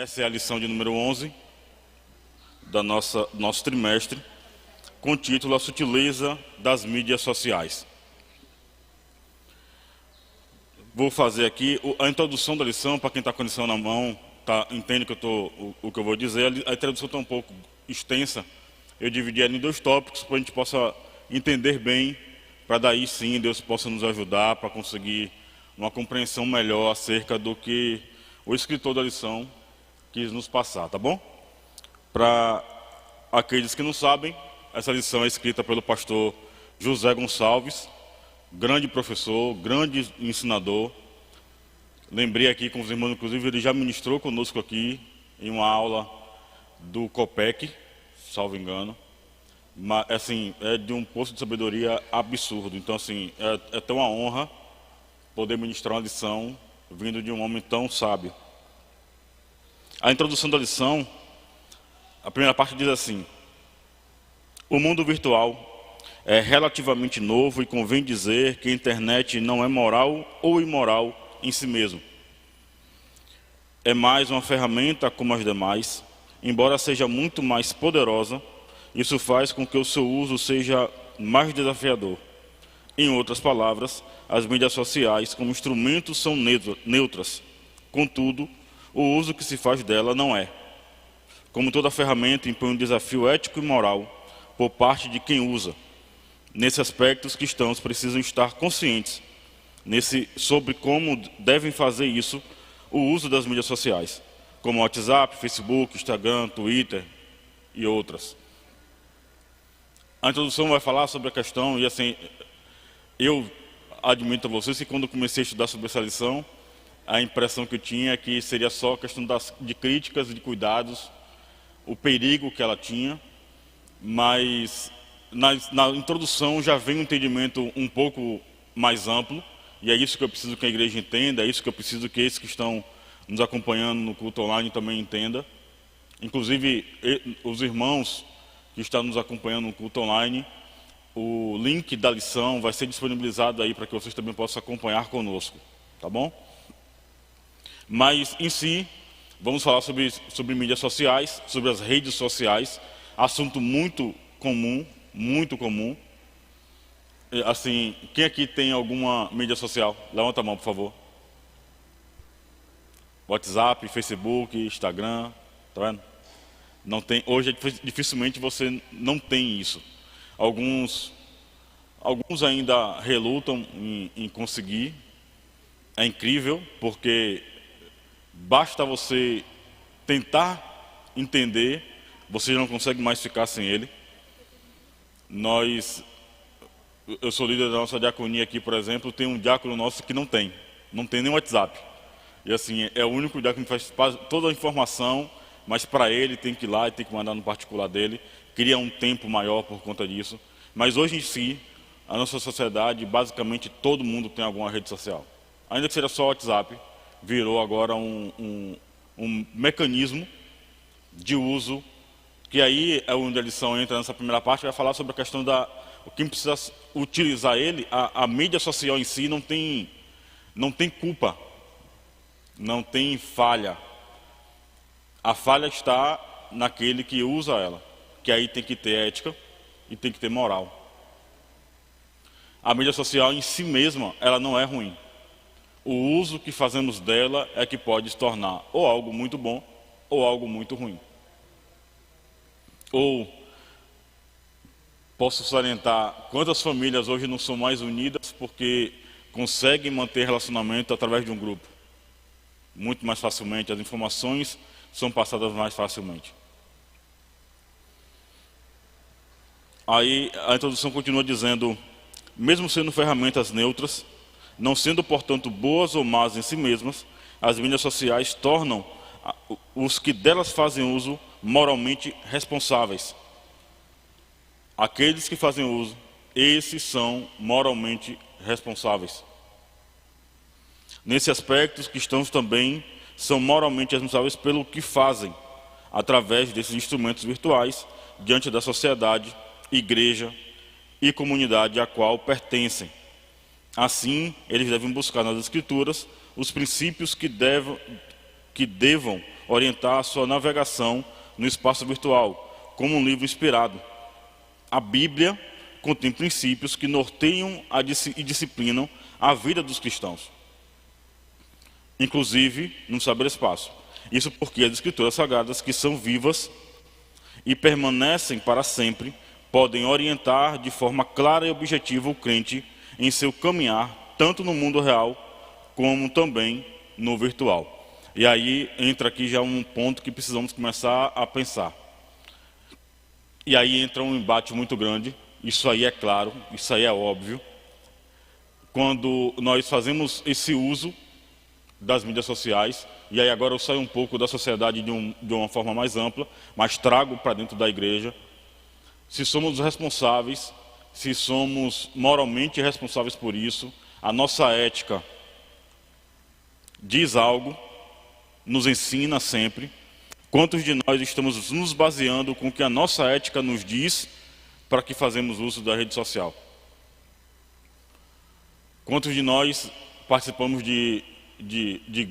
Essa é a lição de número 11 da nosso trimestre, com o título A Sutileza das Mídias Sociais. Vou fazer aqui a introdução da lição, para quem está com a lição na mão, entende o que eu vou dizer. A introdução está um pouco extensa, eu dividi ela em 2 tópicos, para a gente possa entender bem, para daí sim Deus possa nos ajudar, para conseguir uma compreensão melhor acerca do que o escritor da lição quis nos passar, tá bom? Para aqueles que não sabem, essa lição é escrita pelo pastor José Gonçalves, grande professor, grande ensinador. Lembrei aqui com os irmãos, inclusive, ele já ministrou conosco aqui em uma aula do COPEC, salvo engano. Mas, assim, é de um poço de sabedoria absurdo. Então, assim, é até uma honra poder ministrar uma lição vindo de um homem tão sábio. A introdução da lição, a primeira parte diz assim: o mundo virtual é relativamente novo e convém dizer que a internet não é moral ou imoral em si mesmo. É mais uma ferramenta como as demais, embora seja muito mais poderosa. Isso faz com que o seu uso seja mais desafiador. Em outras palavras, as mídias sociais como instrumentos são neutras. Contudo, o uso que se faz dela não é. Como toda ferramenta, impõe um desafio ético e moral por parte de quem usa. Nesses aspectos, os cristãos precisam estar conscientes sobre como devem fazer isso, o uso das mídias sociais, como WhatsApp, Facebook, Instagram, Twitter e outras. A introdução vai falar sobre a questão, e assim, eu admito a vocês que quando comecei a estudar sobre essa lição, a impressão que eu tinha é que seria só a questão de críticas e de cuidados, o perigo que ela tinha, mas na introdução já vem um entendimento um pouco mais amplo, e é isso que eu preciso que a igreja entenda, é isso que eu preciso que esses que estão nos acompanhando no culto online também entendam. Inclusive, os irmãos que estão nos acompanhando no culto online, o link da lição vai ser disponibilizado aí para que vocês também possam acompanhar conosco, tá bom? Mas, em si, vamos falar sobre mídias sociais, sobre as redes sociais, assunto muito comum. Assim, quem aqui tem alguma mídia social? Levanta a mão, por favor. WhatsApp, Facebook, Instagram, tá vendo? Não tem, hoje dificilmente você não tem isso. Alguns ainda relutam em conseguir. É incrível, porque basta você tentar entender, você já não consegue mais ficar sem ele. Eu sou líder da nossa diaconia aqui, por exemplo, tem um diácono nosso que não tem nem WhatsApp. E assim, é o único diácono que faz toda a informação, mas para ele tem que ir lá e tem que mandar no particular dele. Cria um tempo maior por conta disso. Mas hoje em si, a nossa sociedade, basicamente todo mundo tem alguma rede social. Ainda que seja só o WhatsApp, virou agora um mecanismo de uso, que aí é onde a lição entra nessa primeira parte, vai falar sobre a questão o que precisa utilizar ele. A mídia social em si não tem culpa, não tem falha. A falha está naquele que usa ela, que aí tem que ter ética e tem que ter moral. A mídia social em si mesma, ela não é ruim. O uso que fazemos dela é que pode se tornar ou algo muito bom ou algo muito ruim. Ou posso salientar quantas famílias hoje não são mais unidas porque conseguem manter relacionamento através de um grupo. Muito mais facilmente, as informações são passadas mais facilmente. Aí a introdução continua dizendo: mesmo sendo ferramentas neutras, não sendo, portanto, boas ou más em si mesmas, as mídias sociais tornam os que delas fazem uso moralmente responsáveis. Aqueles que fazem uso, esses são moralmente responsáveis. Nesse aspecto, os cristãos também são moralmente responsáveis pelo que fazem, através desses instrumentos virtuais, diante da sociedade, igreja e comunidade à qual pertencem. Assim, eles devem buscar nas Escrituras os princípios que devam orientar a sua navegação no espaço virtual, como um livro inspirado. A Bíblia contém princípios que norteiam e disciplinam a vida dos cristãos, inclusive no cyberespaço. Isso porque as Escrituras Sagradas, que são vivas e permanecem para sempre, podem orientar de forma clara e objetiva o crente em seu caminhar, tanto no mundo real, como também no virtual. E aí entra aqui já um ponto que precisamos começar a pensar. E aí entra um embate muito grande, isso aí é claro, isso aí é óbvio. Quando nós fazemos esse uso das mídias sociais, e aí agora eu saio um pouco da sociedade de uma forma mais ampla, mas trago para dentro da igreja, se somos responsáveis, se somos moralmente responsáveis por isso, a nossa ética diz algo, nos ensina sempre. Quantos de nós estamos nos baseando com o que a nossa ética nos diz para que fazemos uso da rede social? Quantos de nós participamos de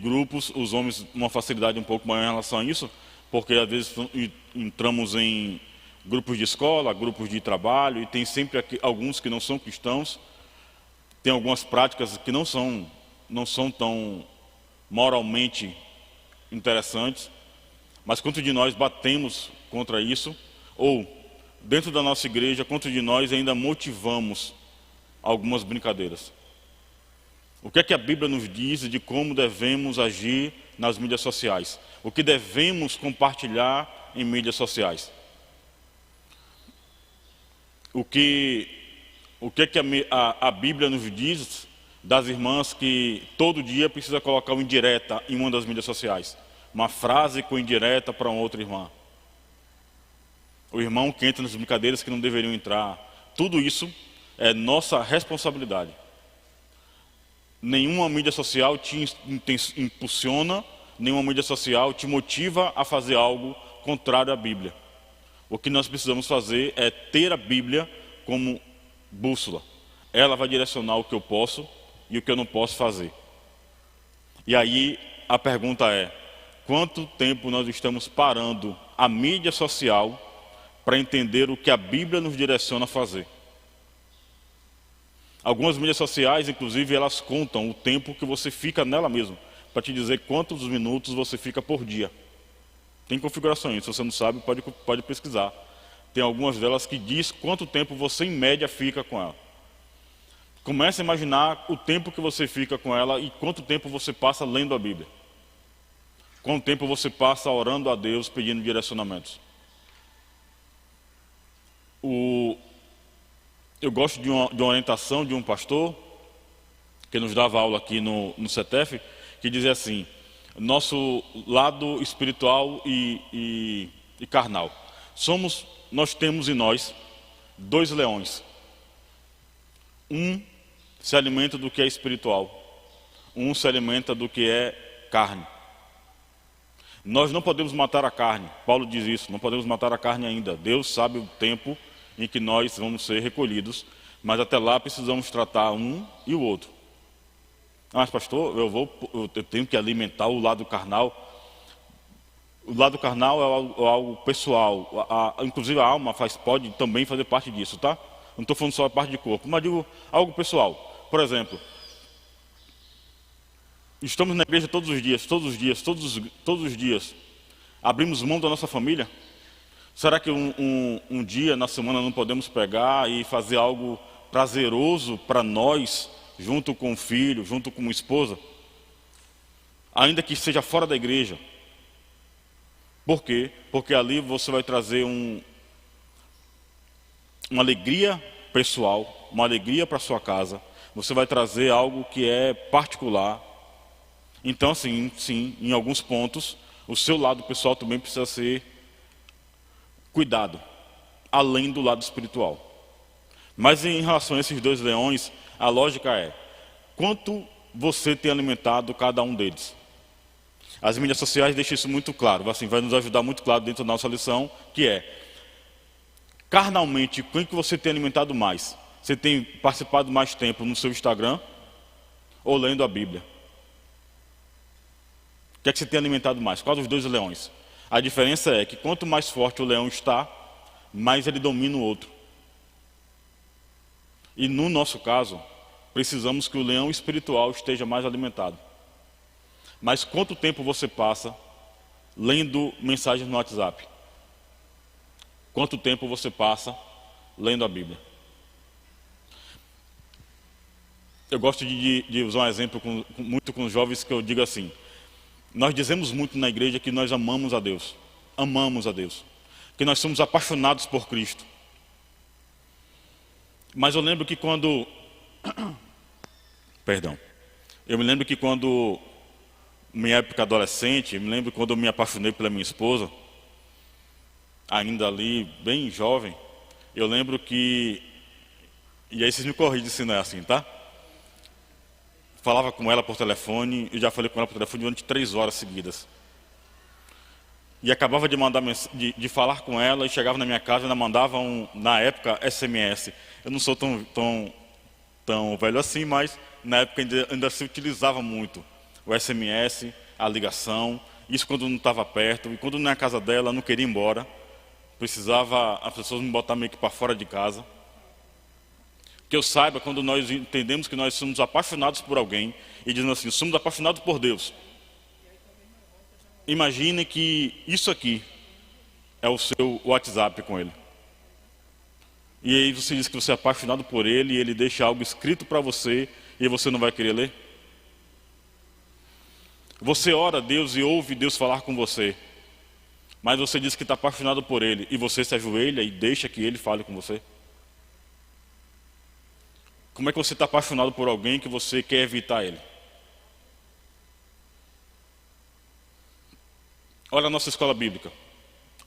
grupos, os homens uma facilidade um pouco maior em relação a isso, porque às vezes entramos em grupos de escola, grupos de trabalho, e tem sempre alguns que não são cristãos, tem algumas práticas que não são tão moralmente interessantes, mas quantos de nós batemos contra isso? Ou, dentro da nossa igreja, quantos de nós ainda motivamos algumas brincadeiras? O que é que a Bíblia nos diz de como devemos agir nas mídias sociais? O que devemos compartilhar em mídias sociais? O que é que a Bíblia nos diz das irmãs que todo dia precisa colocar uma indireta em uma das mídias sociais? Uma frase com indireta para uma outra irmã. O irmão que entra nas brincadeiras que não deveriam entrar. Tudo isso é nossa responsabilidade. Nenhuma mídia social te impulsiona, nenhuma mídia social te motiva a fazer algo contrário à Bíblia. O que nós precisamos fazer é ter a Bíblia como bússola. Ela vai direcionar o que eu posso e o que eu não posso fazer. E aí a pergunta é: quanto tempo nós estamos parando a mídia social para entender o que a Bíblia nos direciona a fazer? Algumas mídias sociais, inclusive, elas contam o tempo que você fica nela mesmo, para te dizer quantos minutos você fica por dia. Tem configurações, se você não sabe, pode pesquisar. Tem algumas delas que diz quanto tempo você, em média, fica com ela. Comece a imaginar o tempo que você fica com ela e quanto tempo você passa lendo a Bíblia. Quanto tempo você passa orando a Deus, pedindo direcionamentos. Eu gosto de uma orientação de um pastor, que nos dava aula aqui no CETEF, que dizia assim: nosso lado espiritual e carnal. Nós temos em nós dois leões. Um se alimenta do que é espiritual, um se alimenta do que é carne. Nós não podemos matar a carne, Paulo diz isso, não podemos matar a carne ainda. Deus sabe o tempo em que nós vamos ser recolhidos, mas até lá precisamos tratar um e o outro. Mas pastor, eu tenho que alimentar o lado carnal. O lado carnal é algo pessoal, inclusive a alma pode também fazer parte disso, tá? Não estou falando só a parte de corpo, mas digo algo pessoal. Por exemplo, estamos na igreja todos os dias, abrimos mão da nossa família? Será que um dia na semana não podemos pegar e fazer algo prazeroso para nós, junto com o filho, junto com a esposa? Ainda que seja fora da igreja. Por quê? Porque ali você vai trazer uma alegria pessoal, uma alegria para sua casa. Você vai trazer algo que é particular. Então, assim, sim, em alguns pontos, o seu lado pessoal também precisa ser cuidado, além do lado espiritual. Mas em relação a esses dois leões, a lógica é: quanto você tem alimentado cada um deles? As mídias sociais deixam isso muito claro, assim, vai nos ajudar muito claro dentro da nossa lição, que é: carnalmente, quem que você tem alimentado mais? Você tem participado mais tempo no seu Instagram ou lendo a Bíblia? que é que você tem alimentado mais? Qual dos dois leões? A diferença é que quanto mais forte o leão está, mais ele domina o outro. E no nosso caso, precisamos que o leão espiritual esteja mais alimentado. Mas quanto tempo você passa lendo mensagens no WhatsApp? Quanto tempo você passa lendo a Bíblia? Eu gosto de usar um exemplo muito com os jovens, que eu digo assim: nós dizemos muito na igreja que nós amamos a Deus, que nós somos apaixonados por Cristo. Mas eu lembro que quando, eu me lembro que quando, minha época adolescente, me lembro quando eu me apaixonei pela minha esposa, ainda ali, bem jovem, eu lembro que, e aí vocês me corrigem se não é assim, tá? Falava com ela por telefone, eu já falei com ela por telefone durante 3 horas seguidas. E acabava de mandar de falar com ela, e chegava na minha casa e ainda mandava na época, SMS. Eu não sou tão velho assim, mas na época ainda se utilizava muito o SMS, a ligação, isso quando não estava perto, e quando na casa dela não queria ir embora, precisava as pessoas me botar meio que para fora de casa. Que eu saiba, quando nós entendemos que nós somos apaixonados por alguém, e dizendo assim, somos apaixonados por Deus. Imagine que isso aqui é o seu WhatsApp com ele. E aí você diz que você é apaixonado por ele, e ele deixa algo escrito para você, e você não vai querer ler? Você ora a Deus e ouve Deus falar com você, mas você diz que está apaixonado por ele, e você se ajoelha e deixa que ele fale com você? Como é que você está apaixonado por alguém que você quer evitar ele? Olha a nossa escola bíblica.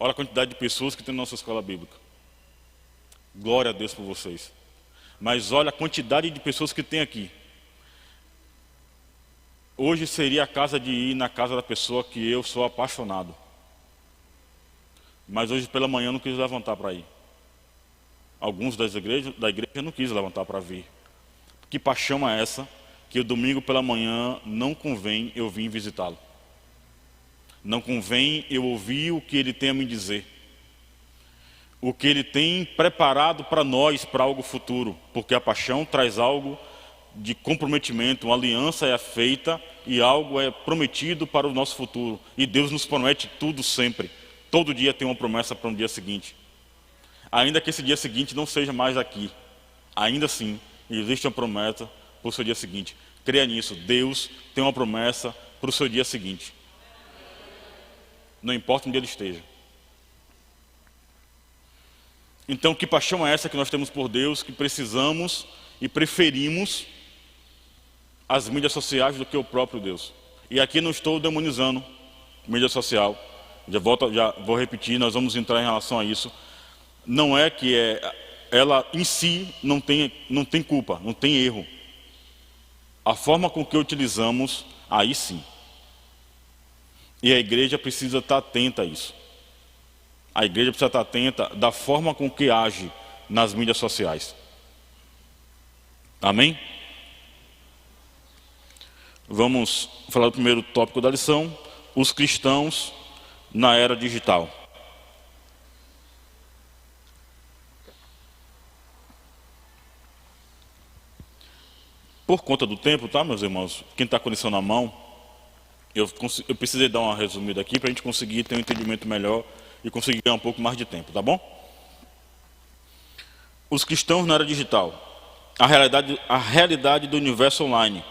Olha a quantidade de pessoas que tem na nossa escola bíblica. Glória a Deus por vocês. Mas olha a quantidade de pessoas que tem aqui. Hoje seria a casa de ir na casa da pessoa que eu sou apaixonado. Mas hoje pela manhã eu não quis levantar para ir. Alguns da igreja não quis levantar para vir. Que paixão é essa que o domingo pela manhã não convém eu vir visitá-lo? Não convém eu ouvir o que ele tem a me dizer, o que ele tem preparado para nós, para algo futuro, porque a paixão traz algo de comprometimento, uma aliança é feita e algo é prometido para o nosso futuro, e Deus nos promete tudo sempre. Todo dia tem uma promessa para um dia seguinte, ainda que esse dia seguinte não seja mais aqui, ainda assim existe uma promessa para o seu dia seguinte. Creia nisso, Deus tem uma promessa para o seu dia seguinte. Não importa onde ele esteja. Então, que paixão é essa que nós temos por Deus, que precisamos e preferimos as mídias sociais do que o próprio Deus? E aqui não estou demonizando mídia social. Já vou repetir, nós vamos entrar em relação a isso. Não é que ela em si não tem culpa, não tem erro. A forma com que utilizamos, aí sim. E a igreja precisa estar atenta a isso. A igreja precisa estar atenta da forma com que age nas mídias sociais. Amém? Vamos falar do primeiro tópico da lição: os cristãos na era digital. Por conta do tempo, tá, meus irmãos? Quem está com a lição na mão, eu precisei dar uma resumida aqui para a gente conseguir ter um entendimento melhor e conseguir ganhar um pouco mais de tempo, tá bom? Os cristãos na era digital. A realidade do universo online.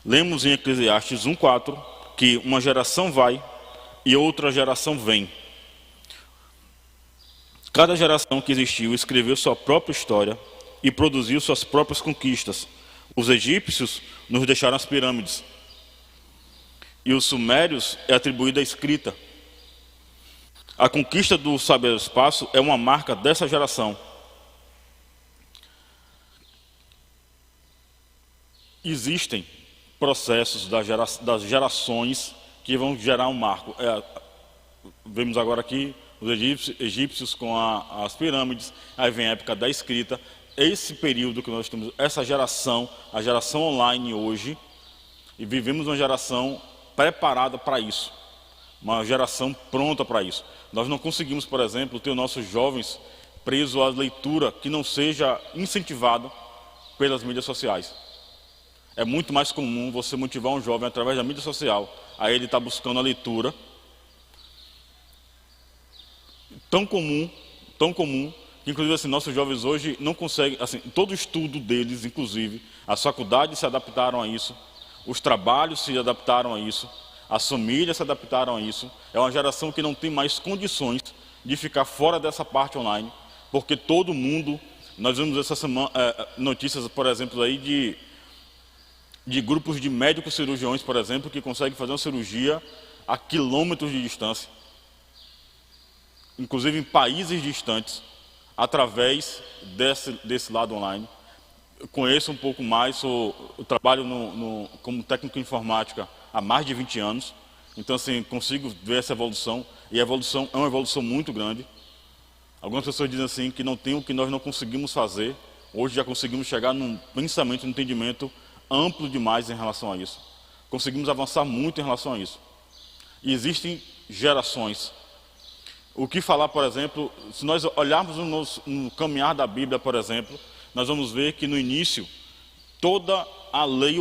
Lemos em Eclesiastes 1:4 que uma geração vai e outra geração vem. Cada geração que existiu escreveu sua própria história e produziu suas próprias conquistas. Os egípcios nos deixaram as pirâmides. E os sumérios é atribuída a escrita. A conquista do cyberespaço é uma marca dessa geração. Existem processos das gerações que vão gerar um marco. Vemos agora aqui os egípcios com as pirâmides, aí vem a época da escrita. Esse período que nós temos, essa geração, a geração online hoje, e vivemos uma geração preparada para isso, uma geração pronta para isso. Nós não conseguimos, por exemplo, ter os nossos jovens presos à leitura que não seja incentivado pelas mídias sociais. É muito mais comum você motivar um jovem através da mídia social, a ele estar buscando a leitura, tão comum, que inclusive assim, nossos jovens hoje não conseguem, assim, todo o estudo deles, inclusive, as faculdades se adaptaram a isso, os trabalhos se adaptaram a isso, as famílias se adaptaram a isso. É uma geração que não tem mais condições de ficar fora dessa parte online, porque todo mundo, nós vimos essa semana notícias, por exemplo, aí de grupos de médicos cirurgiões, por exemplo, que conseguem fazer uma cirurgia a quilômetros de distância, inclusive em países distantes, através desse lado online. Eu conheço um pouco mais, eu trabalho como técnico em informática há mais de 20 anos, então assim, consigo ver essa evolução, e a evolução é uma evolução muito grande. Algumas pessoas dizem assim que não tem o que nós não conseguimos fazer, hoje já conseguimos chegar num pensamento, num entendimento amplo demais em relação a isso. Conseguimos avançar muito em relação a isso. E existem gerações. O que falar, por exemplo, se nós olharmos no caminhar da Bíblia, por exemplo, nós vamos ver que no início, toda a lei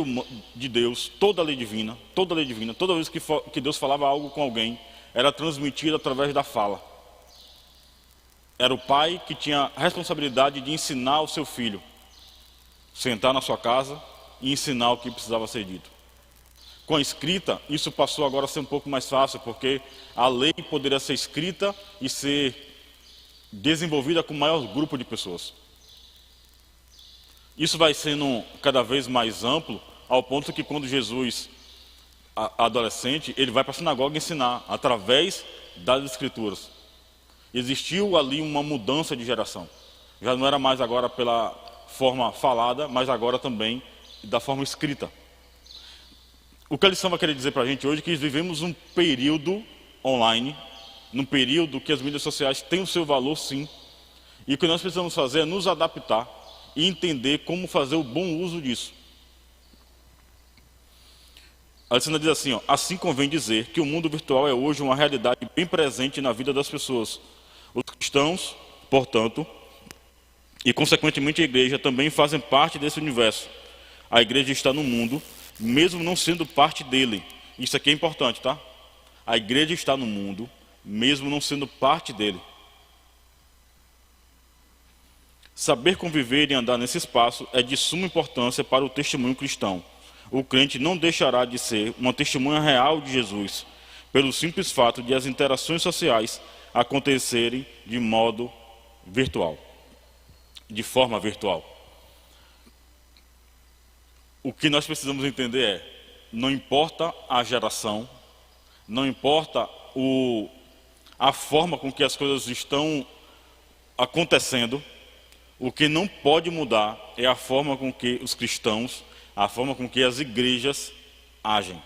de Deus, toda a lei divina, toda vez que Deus falava algo com alguém, era transmitida através da fala. Era o pai que tinha a responsabilidade de ensinar o seu filho, sentar na sua casa e ensinar o que precisava ser dito. Com a escrita, isso passou agora a ser um pouco mais fácil, porque a lei poderia ser escrita e ser desenvolvida com o maior grupo de pessoas. Isso vai sendo cada vez mais amplo, ao ponto que quando Jesus, adolescente, ele vai para a sinagoga ensinar, através das escrituras. Existiu ali uma mudança de geração. Já não era mais agora pela forma falada, mas agora também da forma escrita. O que a lição vai querer dizer para a gente hoje é que vivemos um período online, num período que as mídias sociais têm o seu valor, sim, e o que nós precisamos fazer é nos adaptar e entender como fazer o bom uso disso. A lição diz assim, assim convém dizer que o mundo virtual é hoje uma realidade bem presente na vida das pessoas. Os cristãos, portanto, e consequentemente a igreja também fazem parte desse universo. A igreja está no mundo, mesmo não sendo parte dele. Isso aqui é importante, tá? A igreja está no mundo, mesmo não sendo parte dele. Saber conviver e andar nesse espaço é de suma importância para o testemunho cristão. O crente não deixará de ser uma testemunha real de Jesus, pelo simples fato de as interações sociais acontecerem de modo virtual, de forma virtual. O que nós precisamos entender é, não importa a geração, não importa a forma com que as coisas estão acontecendo, o que não pode mudar é a forma com que os cristãos, a forma com que as igrejas agem.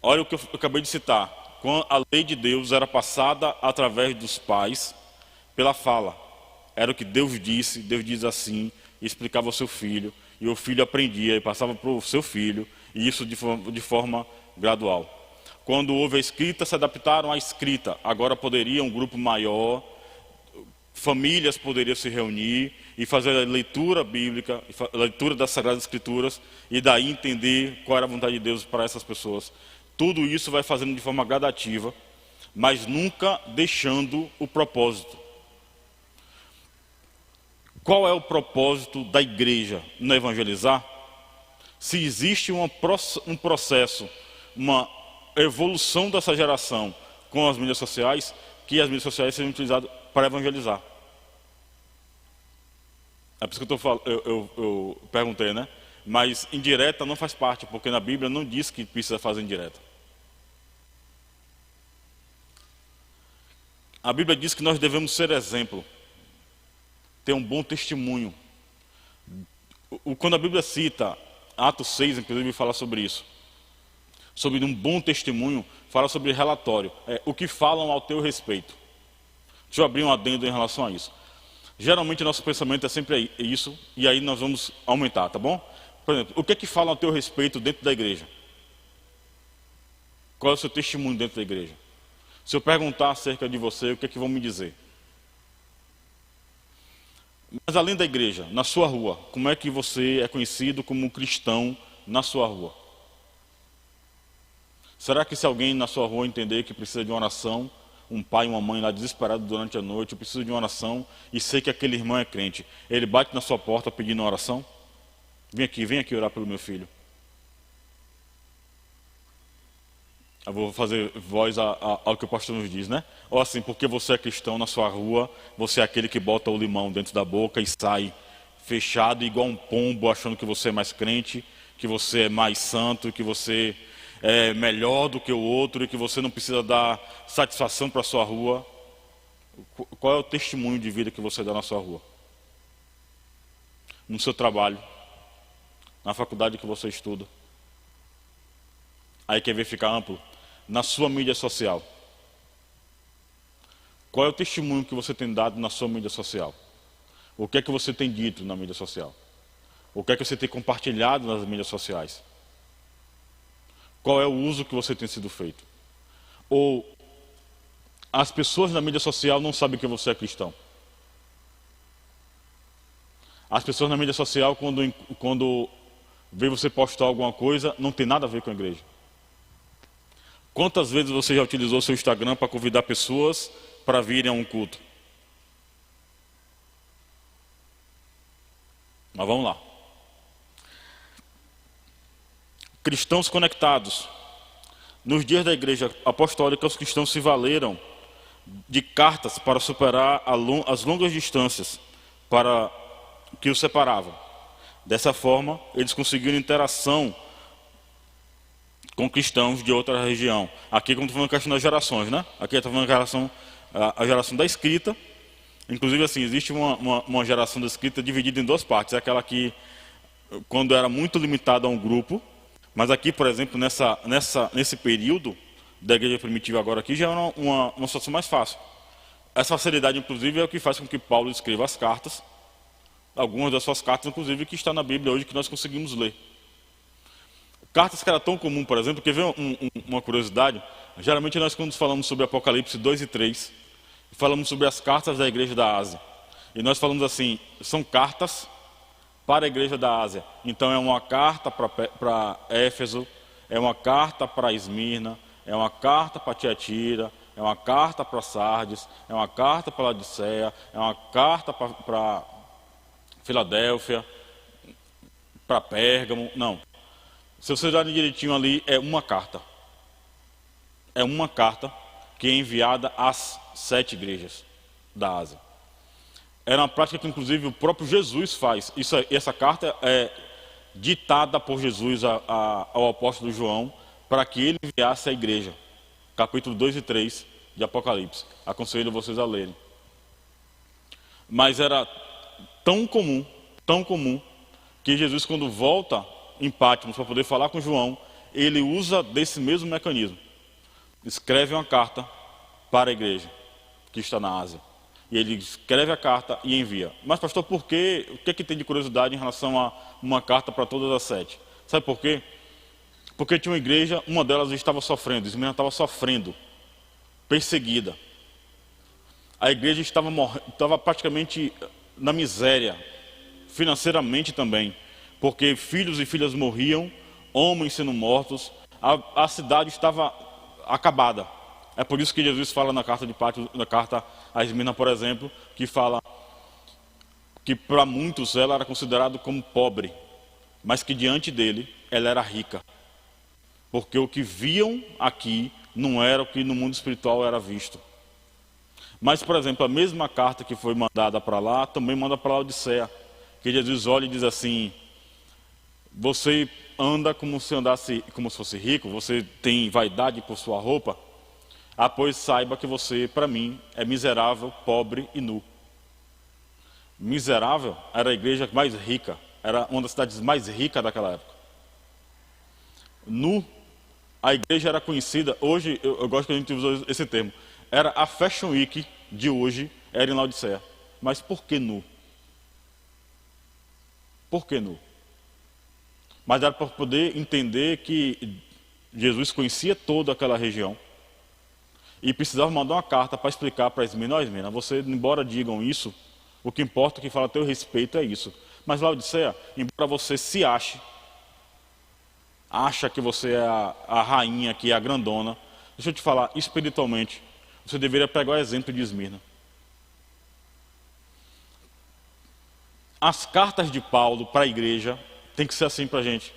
Olha o que eu acabei de citar. Quando a lei de Deus era passada através dos pais, pela fala. Era o que Deus disse, Deus diz assim, e explicava ao seu filho, e o filho aprendia e passava para o seu filho, e isso de forma gradual. Quando houve a escrita, se adaptaram à escrita. Agora poderia um grupo maior, famílias poderiam se reunir e fazer a leitura bíblica, a leitura das Sagradas Escrituras, e daí entender qual era a vontade de Deus para essas pessoas. Tudo isso vai fazendo de forma gradativa, mas nunca deixando o propósito. Qual é o propósito da igreja? Não evangelizar? Se existe um processo, uma evolução dessa geração com as mídias sociais, que as mídias sociais sejam utilizadas para evangelizar. É por isso que eu perguntei, né? Mas indireta não faz parte, porque na Bíblia não diz que precisa fazer indireta. A Bíblia diz que nós devemos ser exemplo, ter um bom testemunho. Quando a Bíblia cita Atos 6, inclusive, fala sobre isso. Sobre um bom testemunho, fala sobre relatório. O que falam ao teu respeito. Deixa eu abrir um adendo em relação a isso. Geralmente nosso pensamento é sempre isso, e aí nós vamos aumentar, tá bom? Por exemplo, o que falam ao teu respeito dentro da igreja? Qual é o seu testemunho dentro da igreja? Se eu perguntar acerca de você, o que é que vão me dizer? Mas além da igreja, na sua rua, como é que você é conhecido como um cristão na sua rua? Será que se alguém na sua rua entender que precisa de uma oração, um pai e uma mãe lá desesperado durante a noite, precisa de uma oração e sei que aquele irmão é crente, ele bate na sua porta pedindo uma oração? Vem aqui orar pelo meu filho. Eu vou fazer voz ao que o pastor nos diz, né? Ou assim, porque você é cristão na sua rua, você é aquele que bota o limão dentro da boca e sai fechado igual um pombo, achando que você é mais crente, que você é mais santo, que você é melhor do que o outro e que você não precisa dar satisfação para a sua rua. Qual é o testemunho de vida que você dá na sua rua? No seu trabalho, na faculdade que você estuda. Aí quer ver ficar amplo? Na sua mídia social. Qual é o testemunho que você tem dado na sua mídia social? O que é que você tem dito na mídia social? O que é que você tem compartilhado nas mídias sociais? Qual é o uso que você tem sido feito? Ou as pessoas na mídia social não sabem que você é cristão? As pessoas na mídia social, quando vê você postar alguma coisa, não tem nada a ver com a igreja. Quantas vezes você já utilizou seu Instagram para convidar pessoas para virem a um culto? Mas vamos lá. Cristãos conectados. Nos dias da igreja apostólica, os cristãos se valeram de cartas para superar as longas distâncias que os separavam. Dessa forma, eles conseguiram interação com cristãos de outra região. Aqui, como estou falando, questão das gerações, né? Aqui estou falando a geração da escrita. Inclusive, assim, existe uma geração da escrita dividida em duas partes. É aquela que, quando era muito limitada a um grupo, mas aqui, por exemplo, nesse período da igreja primitiva agora aqui, já era uma situação mais fácil. Essa facilidade, inclusive, é o que faz com que Paulo escreva as cartas, algumas das suas cartas, inclusive, que está na Bíblia hoje, que nós conseguimos ler. Cartas que era tão comum, por exemplo, quer ver uma curiosidade? Geralmente nós, quando falamos sobre Apocalipse 2 e 3, falamos sobre as cartas da igreja da Ásia. E nós falamos assim, são cartas para a igreja da Ásia. Então é uma carta para Éfeso, é uma carta para Esmirna, é uma carta para Tiatira, é uma carta para Sardes, é uma carta para Laodiceia, é uma carta para Filadélfia, para Pérgamo. Não. Se vocês olharem direitinho ali, é uma carta. É uma carta que é enviada às 7 igrejas da Ásia. Era uma prática que, inclusive, o próprio Jesus faz. Essa carta é ditada por Jesus ao apóstolo João para que ele enviasse à igreja. Capítulo 2 e 3 de Apocalipse. Aconselho vocês a lerem. Mas era tão comum, que Jesus, quando volta em Patmos para poder falar com João, ele usa desse mesmo mecanismo. Escreve uma carta para a igreja que está na Ásia. E ele escreve a carta e envia. Mas pastor, por quê? O que é que tem de curiosidade em relação a uma carta para todas as 7? Sabe por quê? Porque tinha uma igreja, uma delas estava sofrendo, Esmirna estava sofrendo, perseguida. A igreja estava praticamente na miséria, financeiramente também, porque filhos e filhas morriam, homens sendo mortos, a cidade estava acabada. É por isso que Jesus fala na carta de Patmos, na carta a Esmirna, por exemplo, que fala que para muitos ela era considerada como pobre, mas que diante dele ela era rica. Porque o que viam aqui não era o que no mundo espiritual era visto. Mas, por exemplo, a mesma carta que foi mandada para lá, também manda para Laodiceia, que Jesus olha e diz assim: você anda como se fosse rico, você tem vaidade por sua roupa, pois saiba que você, para mim, é miserável, pobre e nu. Miserável era a igreja mais rica, era uma das cidades mais ricas daquela época. Nu, a igreja era conhecida, hoje, eu gosto que a gente usa esse termo, era a Fashion Week de hoje, era em Laodiceia. Mas por que nu? Por que nu? Mas era para poder entender que Jesus conhecia toda aquela região e precisava mandar uma carta para explicar para Esmirna: ó, Esmirna, você, embora digam isso, o que importa, o que fala a teu respeito é isso. Mas Laodiceia, embora você se acha que você é a rainha, que é a grandona, deixa eu te falar, espiritualmente, você deveria pegar o exemplo de Esmirna. As cartas de Paulo para a igreja tem que ser assim para a gente.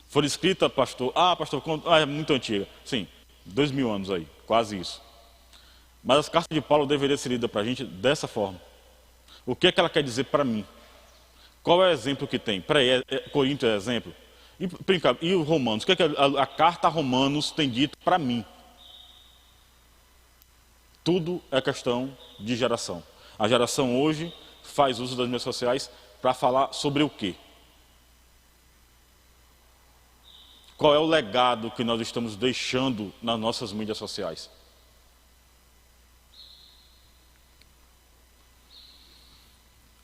Foi escrita, pastor, pastor, é muito antiga. Sim, 2000 anos aí, quase isso. Mas as cartas de Paulo deveriam ser lidas para a gente dessa forma. O que é que ela quer dizer para mim? Qual é o exemplo que tem? Coríntios é exemplo? E o Romanos? O que é que a carta a Romanos tem dito para mim? Tudo é questão de geração. A geração hoje faz uso das mídias sociais para falar sobre o quê? Qual é o legado que nós estamos deixando nas nossas mídias sociais?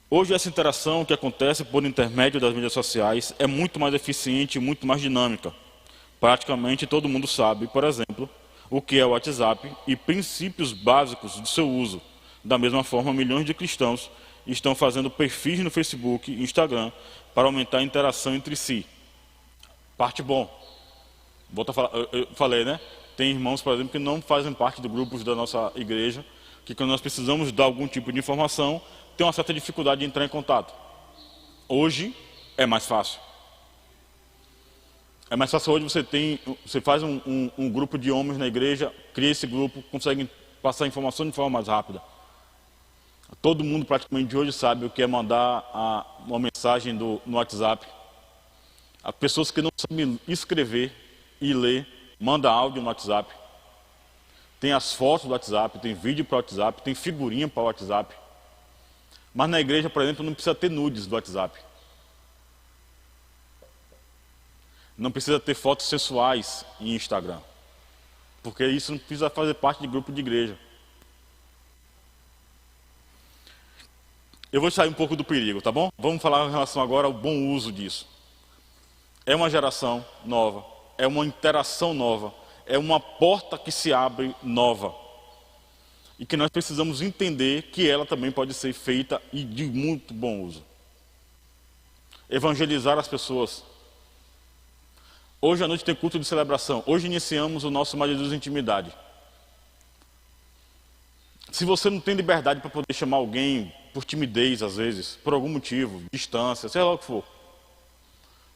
Hoje essa interação que acontece por intermédio das mídias sociais é muito mais eficiente e muito mais dinâmica. Praticamente todo mundo sabe, por exemplo, o que é o WhatsApp e princípios básicos do seu uso. Da mesma forma, milhões de cristãos estão fazendo perfis no Facebook e Instagram para aumentar a interação entre si. Parte bom. Volto a falar, eu falei, né? Tem irmãos, por exemplo, que não fazem parte de grupos da nossa igreja, que quando nós precisamos dar algum tipo de informação, tem uma certa dificuldade de entrar em contato. Hoje é mais fácil. É mais fácil hoje, você faz um grupo de homens na igreja, cria esse grupo, consegue passar informação de forma mais rápida. Todo mundo praticamente de hoje sabe o que é mandar uma mensagem no WhatsApp. As pessoas que não sabem escrever e ler, manda áudio no WhatsApp. Tem as fotos do WhatsApp, tem vídeo para o WhatsApp, tem figurinha para o WhatsApp. Mas na igreja, por exemplo, não precisa ter nudes do WhatsApp. Não precisa ter fotos sensuais em Instagram. Porque isso não precisa fazer parte de grupo de igreja. Eu vou sair um pouco do perigo, tá bom? Vamos falar em relação agora ao bom uso disso. É uma geração nova, é uma interação nova, é uma porta que se abre nova. E que nós precisamos entender que ela também pode ser feita e de muito bom uso. Evangelizar as pessoas. Hoje à noite tem culto de celebração. Hoje iniciamos o nosso Mais Jesus Intimidade. Se você não tem liberdade para poder chamar alguém por timidez, às vezes, por algum motivo, distância, sei lá o que for.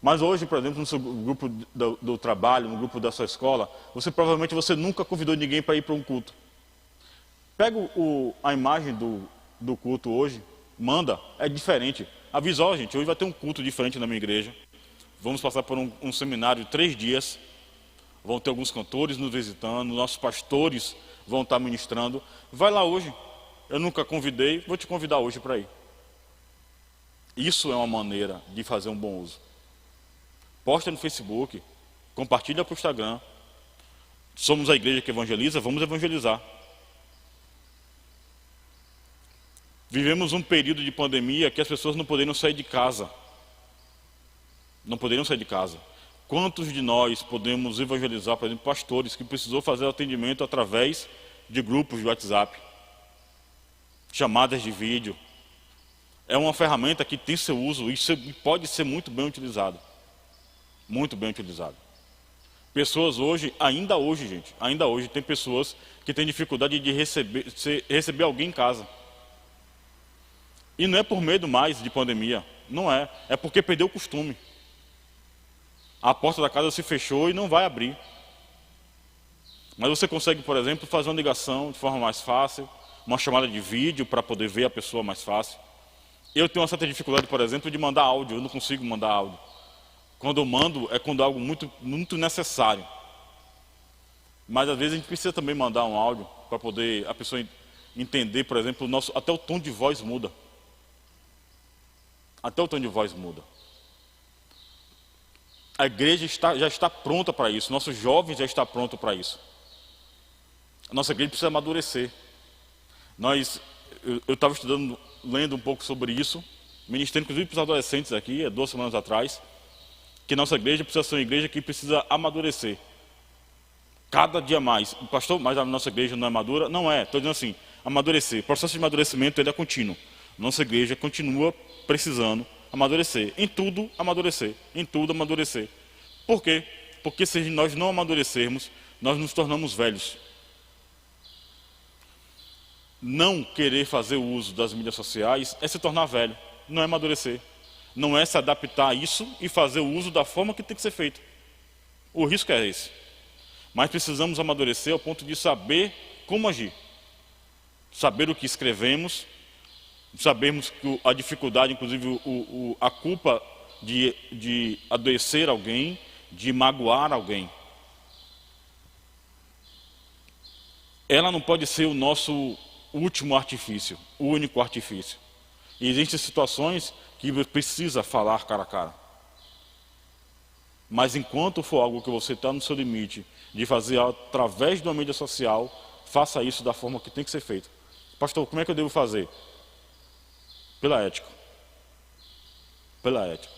Mas hoje, por exemplo, no seu grupo do trabalho, no grupo da sua escola, provavelmente você nunca convidou ninguém para ir para um culto. Pega a imagem do culto hoje, manda, é diferente. Avisa, ó, gente, hoje vai ter um culto diferente na minha igreja. Vamos passar por um seminário de 3 dias. Vão ter alguns cantores nos visitando, nossos pastores vão estar ministrando. Vai lá hoje. Eu nunca convidei, vou te convidar hoje para ir. Isso é uma maneira de fazer um bom uso. Posta no Facebook, compartilha para o Instagram. Somos a igreja que evangeliza, vamos evangelizar. Vivemos um período de pandemia que as pessoas não poderiam sair de casa. Não poderiam sair de casa. Quantos de nós podemos evangelizar, por exemplo, pastores que precisou fazer atendimento através de grupos de WhatsApp, chamadas de vídeo? É uma ferramenta que tem seu uso e pode ser muito bem utilizado. Muito bem utilizado. Pessoas hoje, ainda hoje, tem pessoas que têm dificuldade de receber alguém em casa. E não é por medo mais de pandemia, não é. É porque perdeu o costume. A porta da casa se fechou e não vai abrir. Mas você consegue, por exemplo, fazer uma ligação de forma mais fácil, uma chamada de vídeo para poder ver a pessoa mais fácil. Eu tenho uma certa dificuldade, por exemplo, de mandar áudio, eu não consigo mandar áudio. Quando eu mando, é quando é algo muito, muito necessário. Mas às vezes a gente precisa também mandar um áudio para poder a pessoa entender, por exemplo, até o tom de voz muda. Até o tom de voz muda. A igreja já está pronta para isso, nossos jovens já estão prontos para isso. A nossa igreja precisa amadurecer. Eu estava lendo um pouco sobre isso, ministrando inclusive para os adolescentes aqui, há 2 semanas atrás, que nossa igreja precisa ser uma igreja que precisa amadurecer. Cada dia mais. Pastor, mas a nossa igreja não é madura? Não é, estou dizendo assim, amadurecer. O processo de amadurecimento ele é contínuo. Nossa igreja continua precisando amadurecer. Em tudo, amadurecer. Em tudo, amadurecer. Por quê? Porque se nós não amadurecermos, nós nos tornamos velhos. Não querer fazer o uso das mídias sociais é se tornar velho, não é amadurecer. Não é se adaptar a isso e fazer o uso da forma que tem que ser feito. O risco é esse. Mas precisamos amadurecer ao ponto de saber como agir. Saber o que escrevemos, sabermos que a dificuldade, inclusive a culpa de adoecer alguém, de magoar alguém. Ela não pode ser o nosso último artifício, o único artifício. E existem situações que precisa falar cara a cara. Mas enquanto for algo que você está no seu limite de fazer através de uma mídia social, faça isso da forma que tem que ser feito. Pastor, como é que eu devo fazer? Pela ética. Pela ética.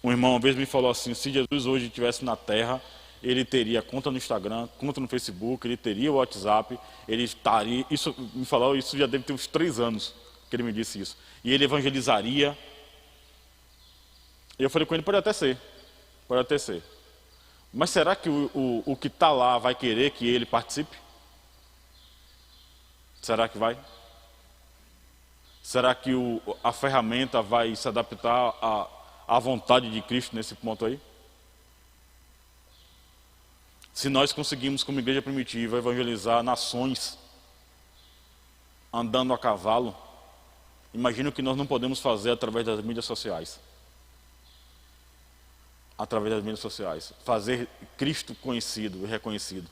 Um irmão uma vez me falou assim, se Jesus hoje estivesse na terra, ele teria conta no Instagram, conta no Facebook, ele teria o WhatsApp, ele estaria... Isso me falou, isso já deve ter uns 3 anos que ele me disse isso. E ele evangelizaria. E eu falei com ele, pode até ser. Pode até ser. Mas será que o que está lá vai querer que ele participe? Será que vai? Será que a ferramenta vai se adaptar à vontade de Cristo nesse ponto aí? Se nós conseguimos, como igreja primitiva, evangelizar nações andando a cavalo, imagina o que nós não podemos fazer através das mídias sociais. Através das mídias sociais. Fazer Cristo conhecido e reconhecido.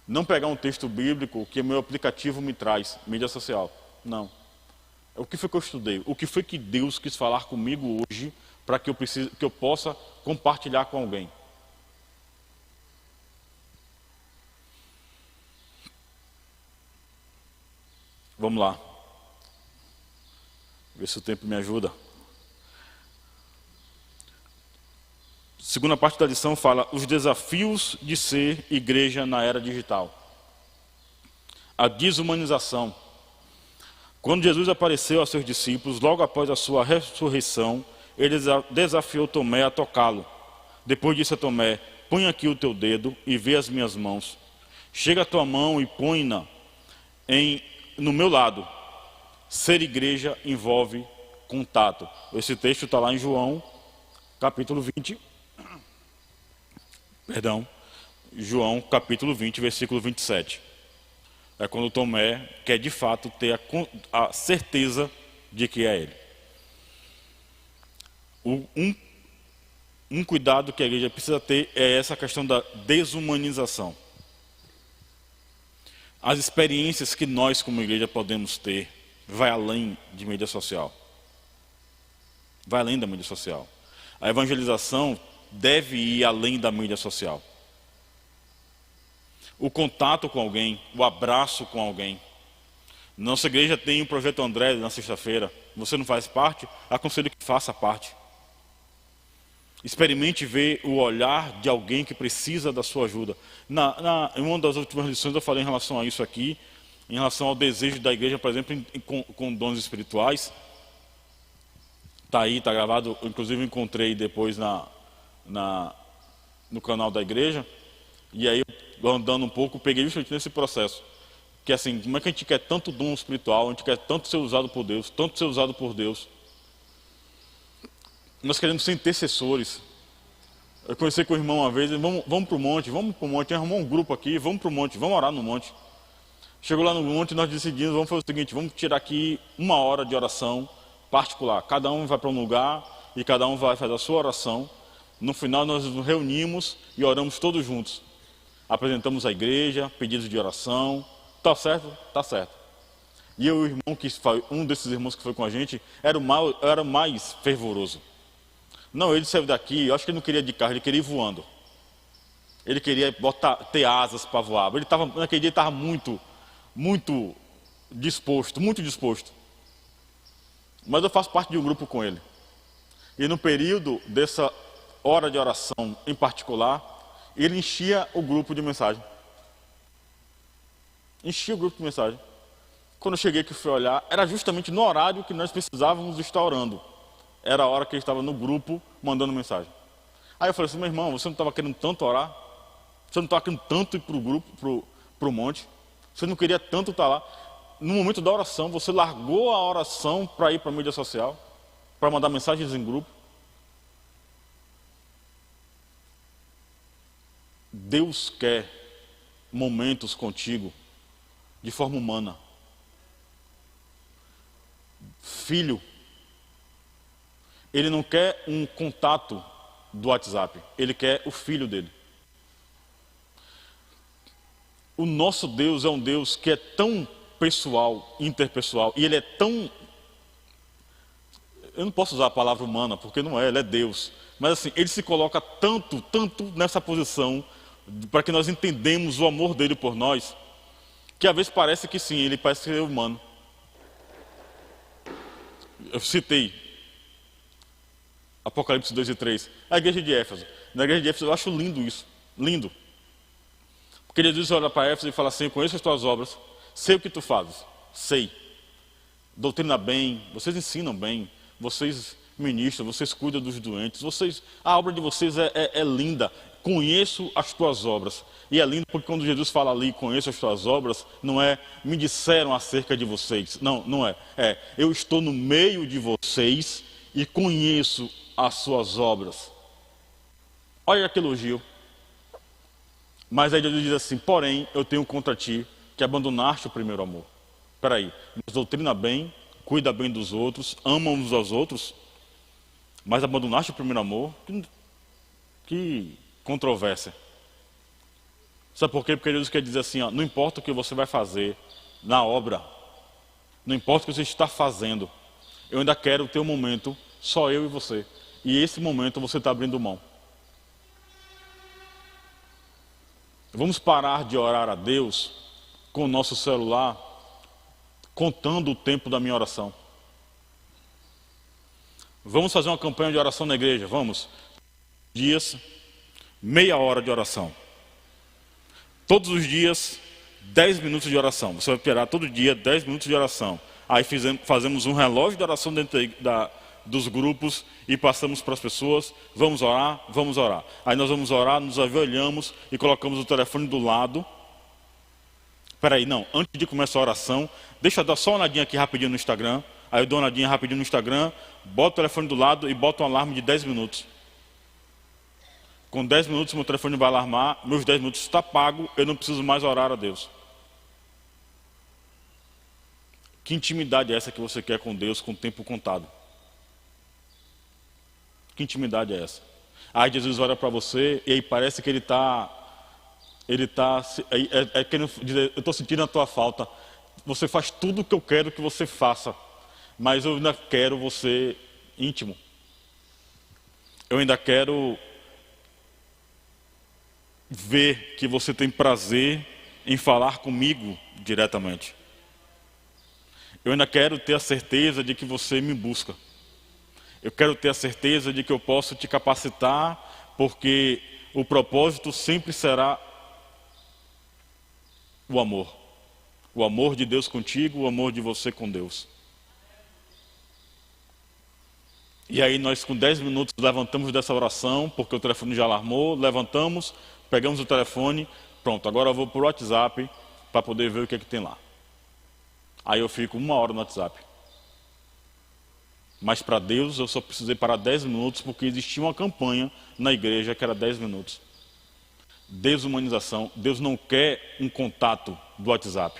Não pegar um texto bíblico que o meu aplicativo me traz, mídia social. Não. O que foi que eu estudei? O que foi que Deus quis falar comigo hoje para que eu possa compartilhar com alguém? Vamos lá. Ver se o tempo me ajuda. Segunda parte da lição fala os desafios de ser igreja na era digital. A desumanização. Quando Jesus apareceu a seus discípulos, logo após a sua ressurreição, ele desafiou Tomé a tocá-lo. Depois disse a Tomé, põe aqui o teu dedo e vê as minhas mãos. Chega a tua mão e põe-na no meu lado. Ser igreja envolve contato. Esse texto está lá em João, capítulo 20. João capítulo 20, versículo 27. É quando Tomé quer de fato ter a certeza de que é ele. Um cuidado que a igreja precisa ter é essa questão da desumanização. As experiências que nós como igreja podemos ter vai além de mídia social. Vai além da mídia social. A evangelização deve ir além da mídia social. O contato com alguém, o abraço com alguém. Nossa igreja tem o Projeto André na sexta-feira. Você não faz parte? Aconselho que faça parte. Experimente ver o olhar de alguém que precisa da sua ajuda. Em uma das últimas lições eu falei em relação a isso aqui, em relação ao desejo da igreja, por exemplo, com dons espirituais. Está aí, está gravado, inclusive encontrei depois no canal da igreja. E aí, andando um pouco, peguei justamente nesse processo. Que assim, como é que a gente quer tanto dom espiritual, a gente quer tanto ser usado por Deus, tanto ser usado por Deus. Nós queremos ser intercessores. Eu conversei com o irmão uma vez, vamos para o monte, arrumou um grupo aqui, vamos para o monte, vamos orar no monte. Chegou lá no monte e nós decidimos, vamos fazer o seguinte, vamos tirar aqui 1 hora de oração particular. Cada um vai para um lugar e cada um vai fazer a sua oração. No final nós nos reunimos e oramos todos juntos. Apresentamos a igreja, pedidos de oração. Tá certo? Tá certo. E o irmão um desses irmãos que foi com a gente era o mais fervoroso. Não, ele saiu daqui, eu acho que ele não queria de carro, ele queria ir voando. Ele queria ter asas para voar. Naquele dia ele estava muito disposto, muito disposto. mas eu faço parte de um grupo com ele. E no período dessa hora de oração em particular, ele enchia o grupo de mensagem. Enchia o grupo de mensagem. Quando eu cheguei que fui olhar, era justamente no horário que nós precisávamos estar orando. Era a hora que ele estava no grupo mandando mensagem. Aí eu falei assim, meu irmão, você não estava querendo tanto orar? Você não estava querendo tanto ir para o grupo, para o monte? Você não queria tanto estar lá? No momento da oração, você largou a oração para ir para a mídia social? Para mandar mensagens em grupo? Deus quer momentos contigo de forma humana. Filho, ele não quer um contato do WhatsApp, ele quer o filho dele. O nosso Deus é um Deus que é tão pessoal, interpessoal, e ele é tão... Eu não posso usar a palavra humana, porque não é, ele é Deus. Mas assim, ele se coloca tanto nessa posição, para que nós entendamos o amor dele por nós, que às vezes parece que sim, ele parece ser humano. Eu citei Apocalipse 2 e 3, a igreja de Éfeso. Na igreja de Éfeso eu acho lindo isso, lindo. Porque Jesus olha para Éfeso e fala assim, eu conheço as tuas obras, sei o que tu fazes, sei. Doutrina bem, vocês ensinam bem, vocês ministram, vocês cuidam dos doentes, a obra de vocês é linda, conheço as tuas obras. E é lindo porque quando Jesus fala ali, conheço as tuas obras, não é, me disseram acerca de vocês, não é, eu estou no meio de vocês e conheço as suas obras. Olha que elogio. Mas aí Jesus diz assim, porém, eu tenho contra ti que abandonaste o primeiro amor. Espera aí, mas doutrina bem, cuida bem dos outros, ama uns aos outros, mas abandonaste o primeiro amor? Que controvérsia. Sabe por quê? Porque Jesus quer dizer assim, ó, não importa o que você vai fazer na obra, não importa o que você está fazendo, eu ainda quero ter um momento, só eu e você. E esse momento você está abrindo mão. Vamos parar de orar a Deus com o nosso celular, contando o tempo da minha oração. Vamos fazer uma campanha de oração na igreja, vamos. Dias, meia hora de oração. Todos os dias, 10 minutos de oração. Você vai esperar todo dia 10 minutos de oração. Aí fazemos um relógio de oração dentro dos grupos e passamos para as pessoas, vamos orar, vamos orar. Aí nós vamos orar, nos ajoelhamos e colocamos o telefone do lado. Espera aí, não, antes de começar a oração, deixa eu dar só uma olhadinha aqui rapidinho no Instagram. Aí eu dou uma olhadinha rapidinho no Instagram, boto o telefone do lado e boto um alarme de 10 minutos. Com 10 minutos meu telefone vai alarmar, meus 10 minutos está pago, eu não preciso mais orar a Deus. Que intimidade é essa que você quer com Deus com o tempo contado? Que intimidade é essa? Aí Jesus olha para você e aí parece que ele está querendo dizer, eu estou sentindo a tua falta. Você faz tudo o que eu quero que você faça, mas eu ainda quero você íntimo. Eu ainda quero ver que você tem prazer em falar comigo diretamente. Eu ainda quero ter a certeza de que você me busca. Eu quero ter a certeza de que eu posso te capacitar, porque o propósito sempre será o amor. O amor de Deus contigo, o amor de você com Deus. E aí nós com 10 minutos levantamos dessa oração, porque o telefone já alarmou, levantamos, pegamos o telefone, pronto, agora eu vou para o WhatsApp para poder ver o que é que tem lá. Aí eu fico 1 hora no WhatsApp. Mas para Deus eu só precisei parar 10 minutos porque existia uma campanha na igreja que era 10 minutos. Desumanização. Deus não quer um contato do WhatsApp.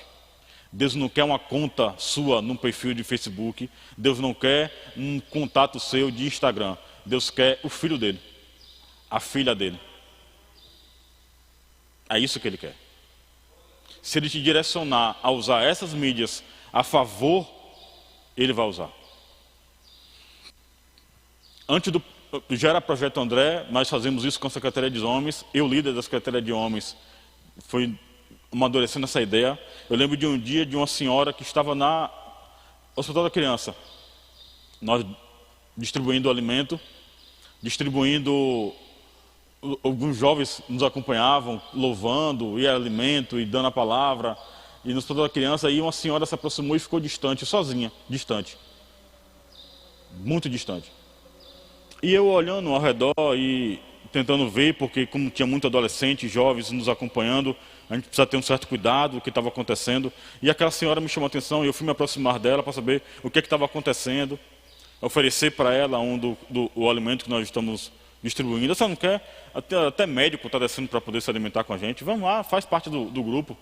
Deus não quer uma conta sua num perfil de Facebook. Deus não quer um contato seu de Instagram. Deus quer o filho dele, a filha dele. É isso que ele quer. Se ele te direcionar a usar essas mídias a favor, ele vai usar. Antes do já era Projeto André, nós fazemos isso com a Secretaria de Homens. Eu, líder da Secretaria de Homens, fui amadurecendo essa ideia. Eu lembro de um dia de uma senhora que estava na Hospital da Criança. nós distribuindo alimento, distribuindo, alguns jovens nos acompanhavam, louvando, e alimento, e dando a palavra, e nos toda a criança, e uma senhora se aproximou e ficou distante, sozinha, distante, muito distante. E eu olhando ao redor e tentando ver, porque como tinha muito adolescente, jovens nos acompanhando, a gente precisa ter um certo cuidado do que estava acontecendo. E aquela senhora me chamou a atenção e eu fui me aproximar dela para saber o que estava acontecendo, oferecer para ela o alimento que nós estamos distribuindo. Você não quer? Até médico está descendo para poder se alimentar com a gente. Vamos lá, faz parte do grupo.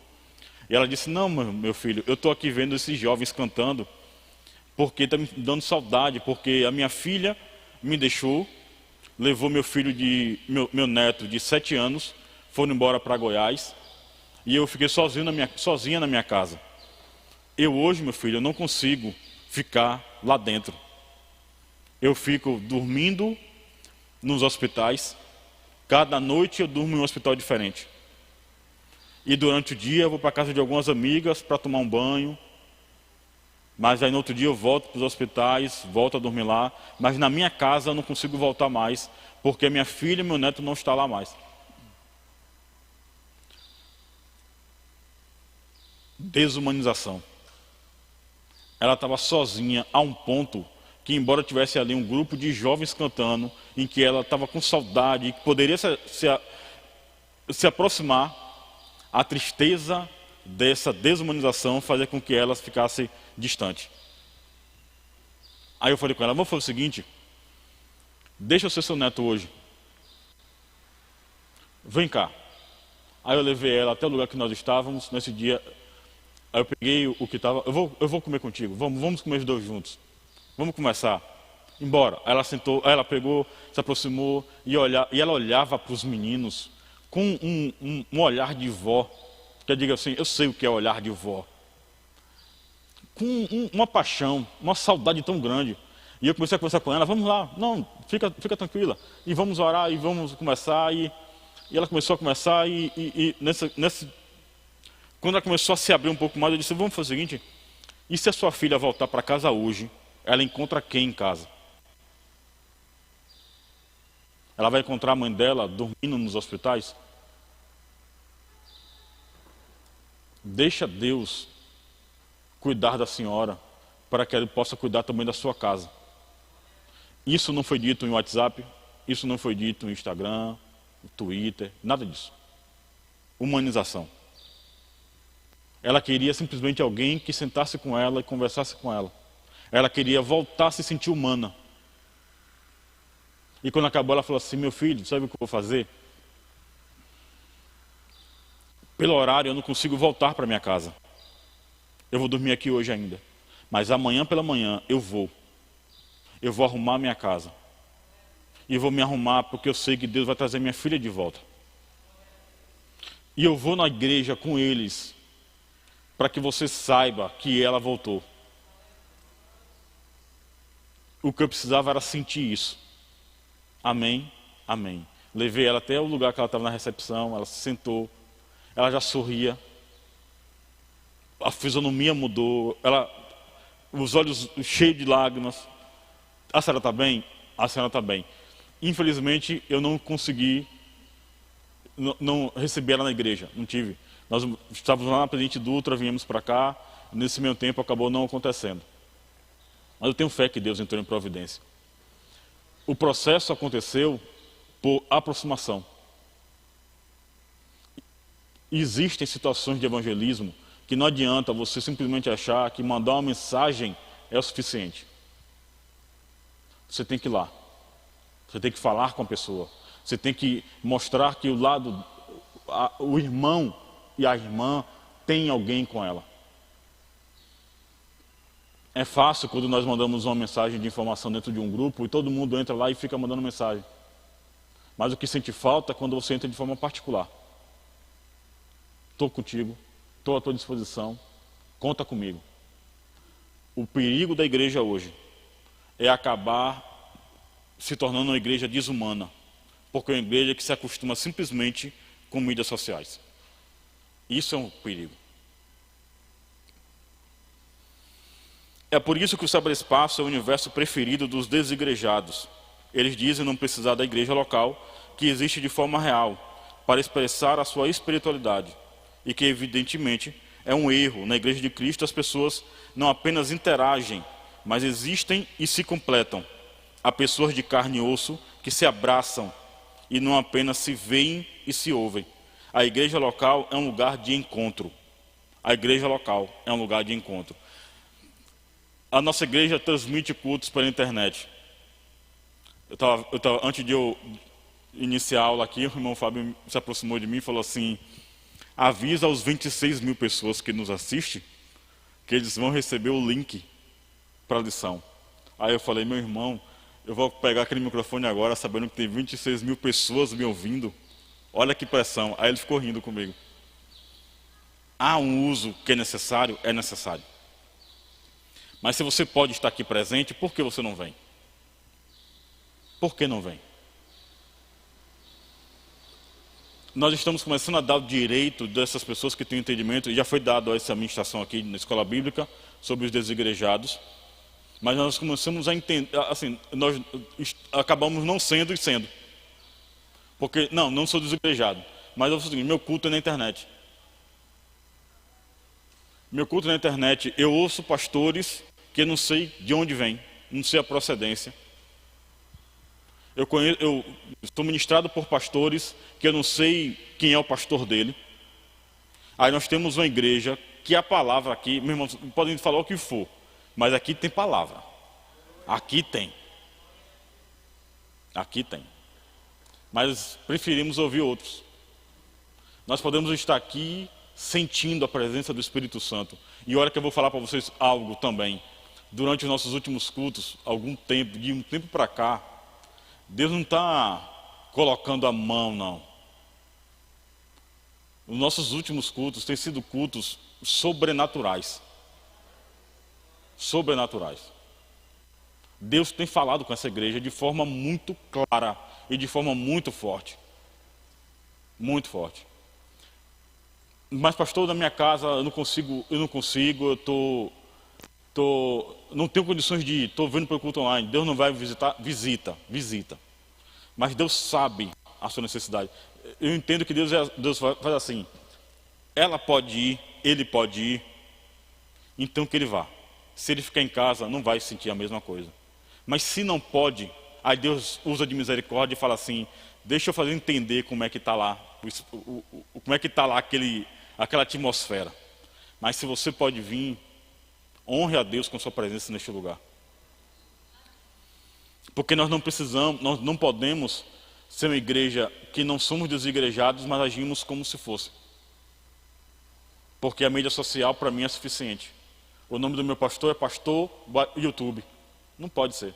E ela disse, não, meu filho, eu estou aqui vendo esses jovens cantando, porque está me dando saudade, porque a minha filha me deixou, levou meu neto de 7 anos, foram embora para Goiás, e eu fiquei sozinha na minha casa. Eu hoje, meu filho, eu não consigo ficar lá dentro. Eu fico dormindo nos hospitais, cada noite eu durmo em um hospital diferente. E durante o dia eu vou para a casa de algumas amigas para tomar um banho, mas aí no outro dia eu volto para os hospitais, volto a dormir lá, mas na minha casa eu não consigo voltar mais, porque minha filha e meu neto não estão lá mais. Desumanização. Ela estava sozinha a um ponto que, embora tivesse ali um grupo de jovens cantando, em que ela estava com saudade, e que poderia se aproximar, a tristeza dessa desumanização fazia com que ela ficasse distante. Aí eu falei com ela, vamos fazer o seguinte, deixa eu ser seu neto hoje. Vem cá. Aí eu levei ela até o lugar que nós estávamos, nesse dia. Aí eu peguei o que estava, eu vou comer contigo, vamos comer os dois juntos. Vamos começar. Embora. Aí ela sentou, aí ela pegou, se aproximou e ela olhava para os meninos com um olhar de vó. Que eu digo assim, eu sei o que é olhar de vó. Com uma paixão, uma saudade tão grande. E eu comecei a conversar com ela, vamos lá, não, fica tranquila. E vamos orar, e vamos começar. E ela começou a conversar, quando ela começou a se abrir um pouco mais, eu disse, vamos fazer o seguinte, e se a sua filha voltar para casa hoje, ela encontra quem em casa? Ela vai encontrar a mãe dela dormindo nos hospitais? Deixa Deus cuidar da senhora, para que ele possa cuidar também da sua casa. Isso não foi dito em WhatsApp, isso não foi dito no Instagram, no Twitter, nada disso. Humanização. Ela queria simplesmente alguém que sentasse com ela e conversasse com ela. Ela queria voltar a se sentir humana. E quando acabou, ela falou assim, meu filho, sabe o que eu vou fazer? Pelo horário, eu não consigo voltar para minha casa. Eu vou dormir aqui hoje ainda. Mas amanhã pela manhã, eu vou arrumar minha casa. E vou me arrumar porque eu sei que Deus vai trazer minha filha de volta. E eu vou na igreja com eles, para que você saiba que ela voltou. O que eu precisava era sentir isso. Amém, amém. Levei ela até o lugar que ela estava na recepção, ela se sentou, ela já sorria, a fisionomia mudou, os olhos cheios de lágrimas. A senhora está bem? A senhora está bem. Infelizmente eu não consegui, não recebi ela na igreja, não tive. Nós estávamos lá na Presidente Dutra, viemos para cá, nesse meio tempo acabou não acontecendo. Mas eu tenho fé que Deus entrou em providência. O processo aconteceu por aproximação. Existem situações de evangelismo que não adianta você simplesmente achar que mandar uma mensagem é o suficiente. Você tem que ir lá. Você tem que falar com a pessoa. Você tem que mostrar que o irmão e a irmã tem alguém com ela. É fácil quando nós mandamos uma mensagem de informação dentro de um grupo e todo mundo entra lá e fica mandando mensagem. Mas o que sente falta é quando você entra de forma particular. Estou contigo, estou à tua disposição, conta comigo. O perigo da igreja hoje é acabar se tornando uma igreja desumana, porque é uma igreja que se acostuma simplesmente com mídias sociais. Isso é um perigo. É por isso que o cyberespaço é o universo preferido dos desigrejados. Eles dizem não precisar da igreja local, que existe de forma real, para expressar a sua espiritualidade. E que, evidentemente, é um erro. Na Igreja de Cristo, as pessoas não apenas interagem, mas existem e se completam. Há pessoas de carne e osso que se abraçam e não apenas se veem e se ouvem. A igreja local é um lugar de encontro. A igreja local é um lugar de encontro. A nossa igreja transmite cultos pela internet. Antes de eu iniciar a aula aqui, o irmão Fábio se aproximou de mim e falou assim: avisa aos 26 mil pessoas que nos assistem que eles vão receber o link para a lição. Aí eu falei: meu irmão, eu vou pegar aquele microfone agora sabendo que tem 26 mil pessoas me ouvindo. Olha que pressão. Aí ele ficou rindo comigo. Há um uso que é necessário? É necessário. Mas se você pode estar aqui presente, por que você não vem? Por que não vem? Nós estamos começando a dar o direito dessas pessoas que têm entendimento, e já foi dado essa administração aqui na escola bíblica, sobre os desigrejados, mas nós começamos a entender, assim, nós acabamos não sendo e sendo. Porque, não sou desigrejado, mas eu sou o seguinte: meu culto é na internet. Meu culto é na internet, eu ouço pastores que eu não sei de onde vem, não sei a procedência. Eu estou ministrado por pastores que eu não sei quem é o pastor dele. Aí nós temos uma igreja que a palavra aqui, meus irmãos, podem falar o que for, mas aqui tem palavra. Aqui tem. Aqui tem. Mas preferimos ouvir outros. Nós podemos estar aqui sentindo a presença do Espírito Santo. E olha que eu vou falar para vocês algo também. Durante os nossos últimos cultos, de um tempo para cá, Deus não está colocando a mão, não. Os nossos últimos cultos têm sido cultos sobrenaturais. Sobrenaturais. Deus tem falado com essa igreja de forma muito clara e de forma muito forte. Muito forte. Mas pastor, na minha casa eu não consigo, não tenho condições de ir, estou vendo pelo culto online. Deus não vai visitar? Visita. Mas Deus sabe a sua necessidade. Eu entendo que Deus faz assim: ela pode ir, ele pode ir, então que ele vá. Se ele ficar em casa, não vai sentir a mesma coisa. Mas se não pode, aí Deus usa de misericórdia e fala assim: deixa eu fazer entender como é que está lá, como é que está lá aquela atmosfera. Mas se você pode vir, honre a Deus com sua presença neste lugar. Porque nós não podemos ser uma igreja que não somos desigrejados, mas agimos como se fosse. Porque a mídia social para mim é suficiente. O nome do meu pastor é pastor YouTube. Não pode ser.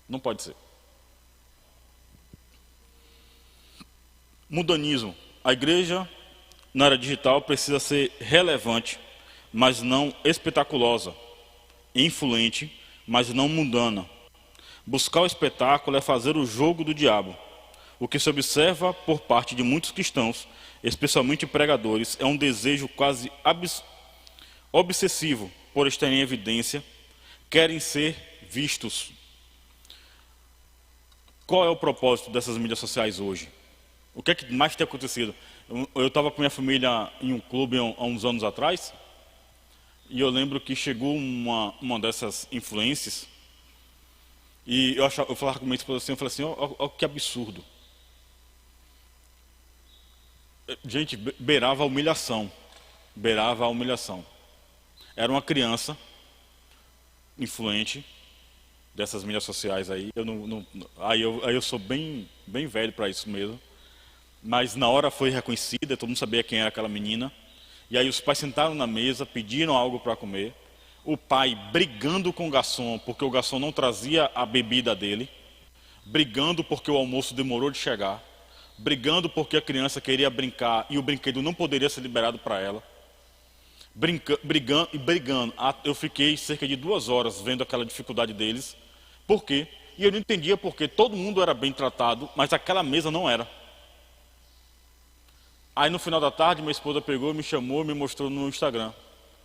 Não pode ser. Mundanismo. A igreja na área digital precisa ser relevante, mas não espetaculosa. Influente, mas não mundana. Buscar o espetáculo é fazer o jogo do diabo. O que se observa por parte de muitos cristãos, especialmente pregadores, é um desejo quase obsessivo por estar em evidência, querem ser vistos. Qual é o propósito dessas mídias sociais hoje? O que é que mais tem acontecido? Eu estava com minha família em um clube há uns anos atrás, e eu lembro que chegou uma dessas influências, e eu falava com minha esposa assim, eu falei assim: ó, que absurdo. Gente, beirava a humilhação. Beirava a humilhação. Era uma criança influente dessas mídias sociais aí. Aí eu sou bem velho para isso mesmo. Mas na hora foi reconhecida, todo mundo sabia quem era aquela menina. E aí os pais sentaram na mesa, pediram algo para comer. O pai brigando com o garçom, porque o garçom não trazia a bebida dele. Brigando porque o almoço demorou de chegar. Brigando porque a criança queria brincar e o brinquedo não poderia ser liberado para ela. Brigando. Eu fiquei cerca de 2 horas vendo aquela dificuldade deles. Por quê? E eu não entendia porque todo mundo era bem tratado, mas aquela mesa não era. Aí no final da tarde, minha esposa pegou, me chamou, me mostrou no Instagram.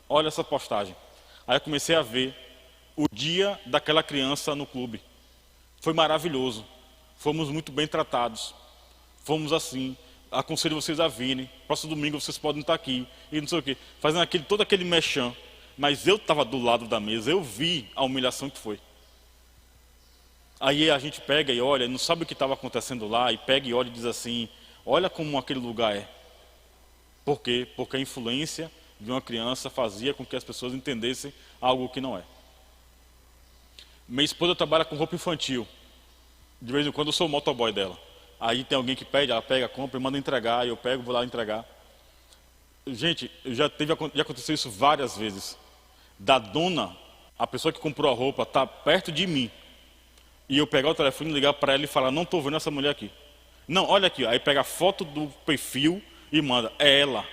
Olha essa postagem. Aí eu comecei a ver o dia daquela criança no clube. Foi maravilhoso. Fomos muito bem tratados. Fomos assim. Aconselho vocês a virem. Próximo domingo vocês podem estar aqui. E não sei o quê. Fazendo todo aquele mexão. Mas eu estava do lado da mesa. Eu vi a humilhação que foi. Aí a gente pega e olha, não sabe o que estava acontecendo lá. E pega e olha e diz assim, olha como aquele lugar é. Por quê? Porque a influência de uma criança fazia com que as pessoas entendessem algo que não é. Minha esposa trabalha com roupa infantil. De vez em quando eu sou o motoboy dela. Aí tem alguém que pede, ela pega, compra e manda entregar. Eu pego, vou lá entregar. Gente, já aconteceu isso várias vezes. Da dona, a pessoa que comprou a roupa está perto de mim. E eu pegar o telefone, ligar para ela e falar, não estou vendo essa mulher aqui. Não, olha aqui. Aí pega a foto do perfil e manda, é ela.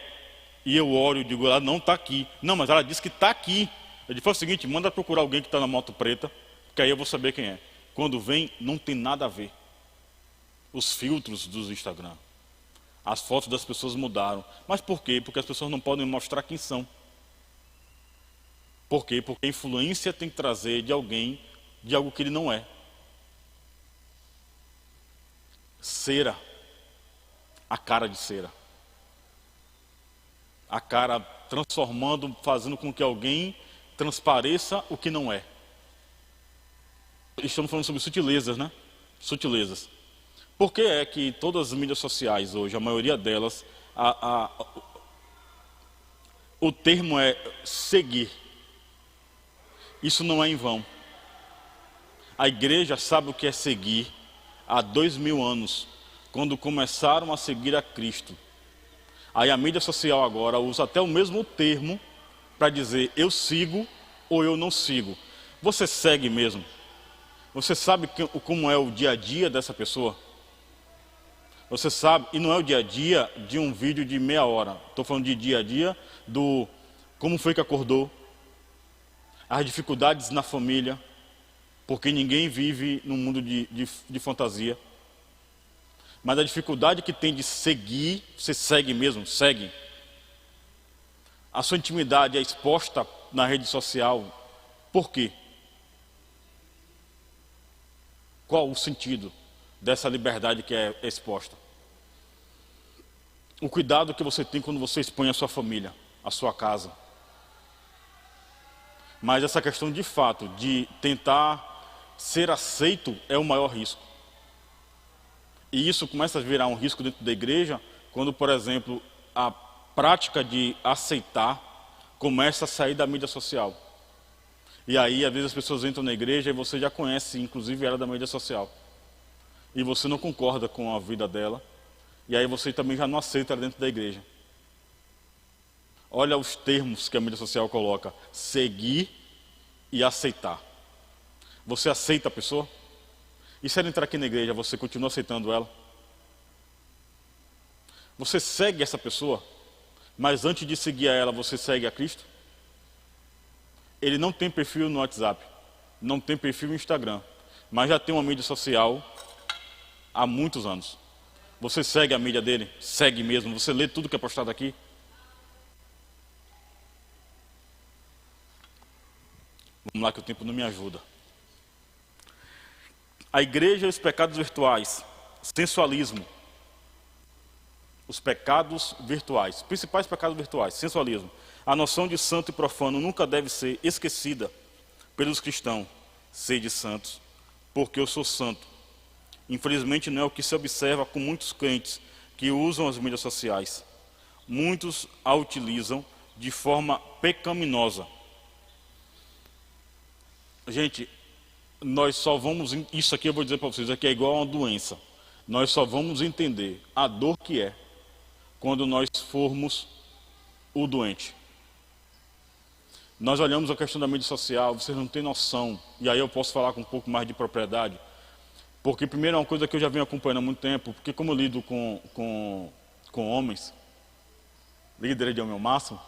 E eu olho e digo, ela não está aqui. Não, mas ela disse que está aqui. Eu disse, faz o seguinte, manda procurar alguém que está na moto preta, que aí eu vou saber quem é. Quando vem, não tem nada a ver. Os filtros dos Instagram. As fotos das pessoas mudaram. Mas por quê? Porque as pessoas não podem mostrar quem são. Por quê? Porque a influência tem que trazer de alguém, de algo que ele não é. Cera. A cara de cera. A cara transformando, fazendo com que alguém transpareça o que não é. Estamos falando sobre sutilezas, né? Sutilezas. Por que é que todas as mídias sociais hoje, a maioria delas, o termo é seguir? Isso não é em vão. A igreja sabe o que é seguir há 2000 anos, quando começaram a seguir a Cristo. Aí a mídia social agora usa até o mesmo termo para dizer eu sigo ou eu não sigo. Você segue mesmo? Você sabe como é o dia a dia dessa pessoa? Você sabe, e não é o dia a dia de um vídeo de meia hora. Estou falando de dia a dia do como foi que acordou, as dificuldades na família, porque ninguém vive num mundo de fantasia. Mas a dificuldade que tem de seguir, você segue mesmo, segue. A sua intimidade é exposta na rede social. Por quê? Qual o sentido dessa liberdade que é exposta? O cuidado que você tem quando você expõe a sua família, a sua casa. Mas essa questão de fato, de tentar ser aceito, é o maior risco. E isso começa a virar um risco dentro da igreja, quando, por exemplo, a prática de aceitar começa a sair da mídia social. E aí, às vezes, as pessoas entram na igreja e você já conhece, inclusive, ela da mídia social. E você não concorda com a vida dela. E aí você também já não aceita ela dentro da igreja. Olha os termos que a mídia social coloca. Seguir e aceitar. Você aceita a pessoa? E se ela entrar aqui na igreja, você continua aceitando ela? Você segue essa pessoa, mas antes de seguir a ela, você segue a Cristo? Ele não tem perfil no WhatsApp, não tem perfil no Instagram, mas já tem uma mídia social há muitos anos. Você segue a mídia dele? Segue mesmo. Você lê tudo que é postado aqui? Vamos lá que o tempo não me ajuda. A igreja e os pecados virtuais. Sensualismo. Os pecados virtuais. Principais pecados virtuais. Sensualismo. A noção de santo e profano nunca deve ser esquecida pelos cristãos. Sede santos, porque eu sou santo. Infelizmente não é o que se observa com muitos crentes que usam as mídias sociais. Muitos a utilizam de forma pecaminosa. Gente, nós só vamos... Isso aqui eu vou dizer para vocês, aqui é igual a uma doença. Nós só vamos entender a dor que é quando nós formos o doente. Nós olhamos a questão da mídia social, vocês não têm noção. E aí eu posso falar com um pouco mais de propriedade. Porque primeiro é uma coisa que eu já venho acompanhando há muito tempo, porque como eu lido com homens, líder de homem ao máximo,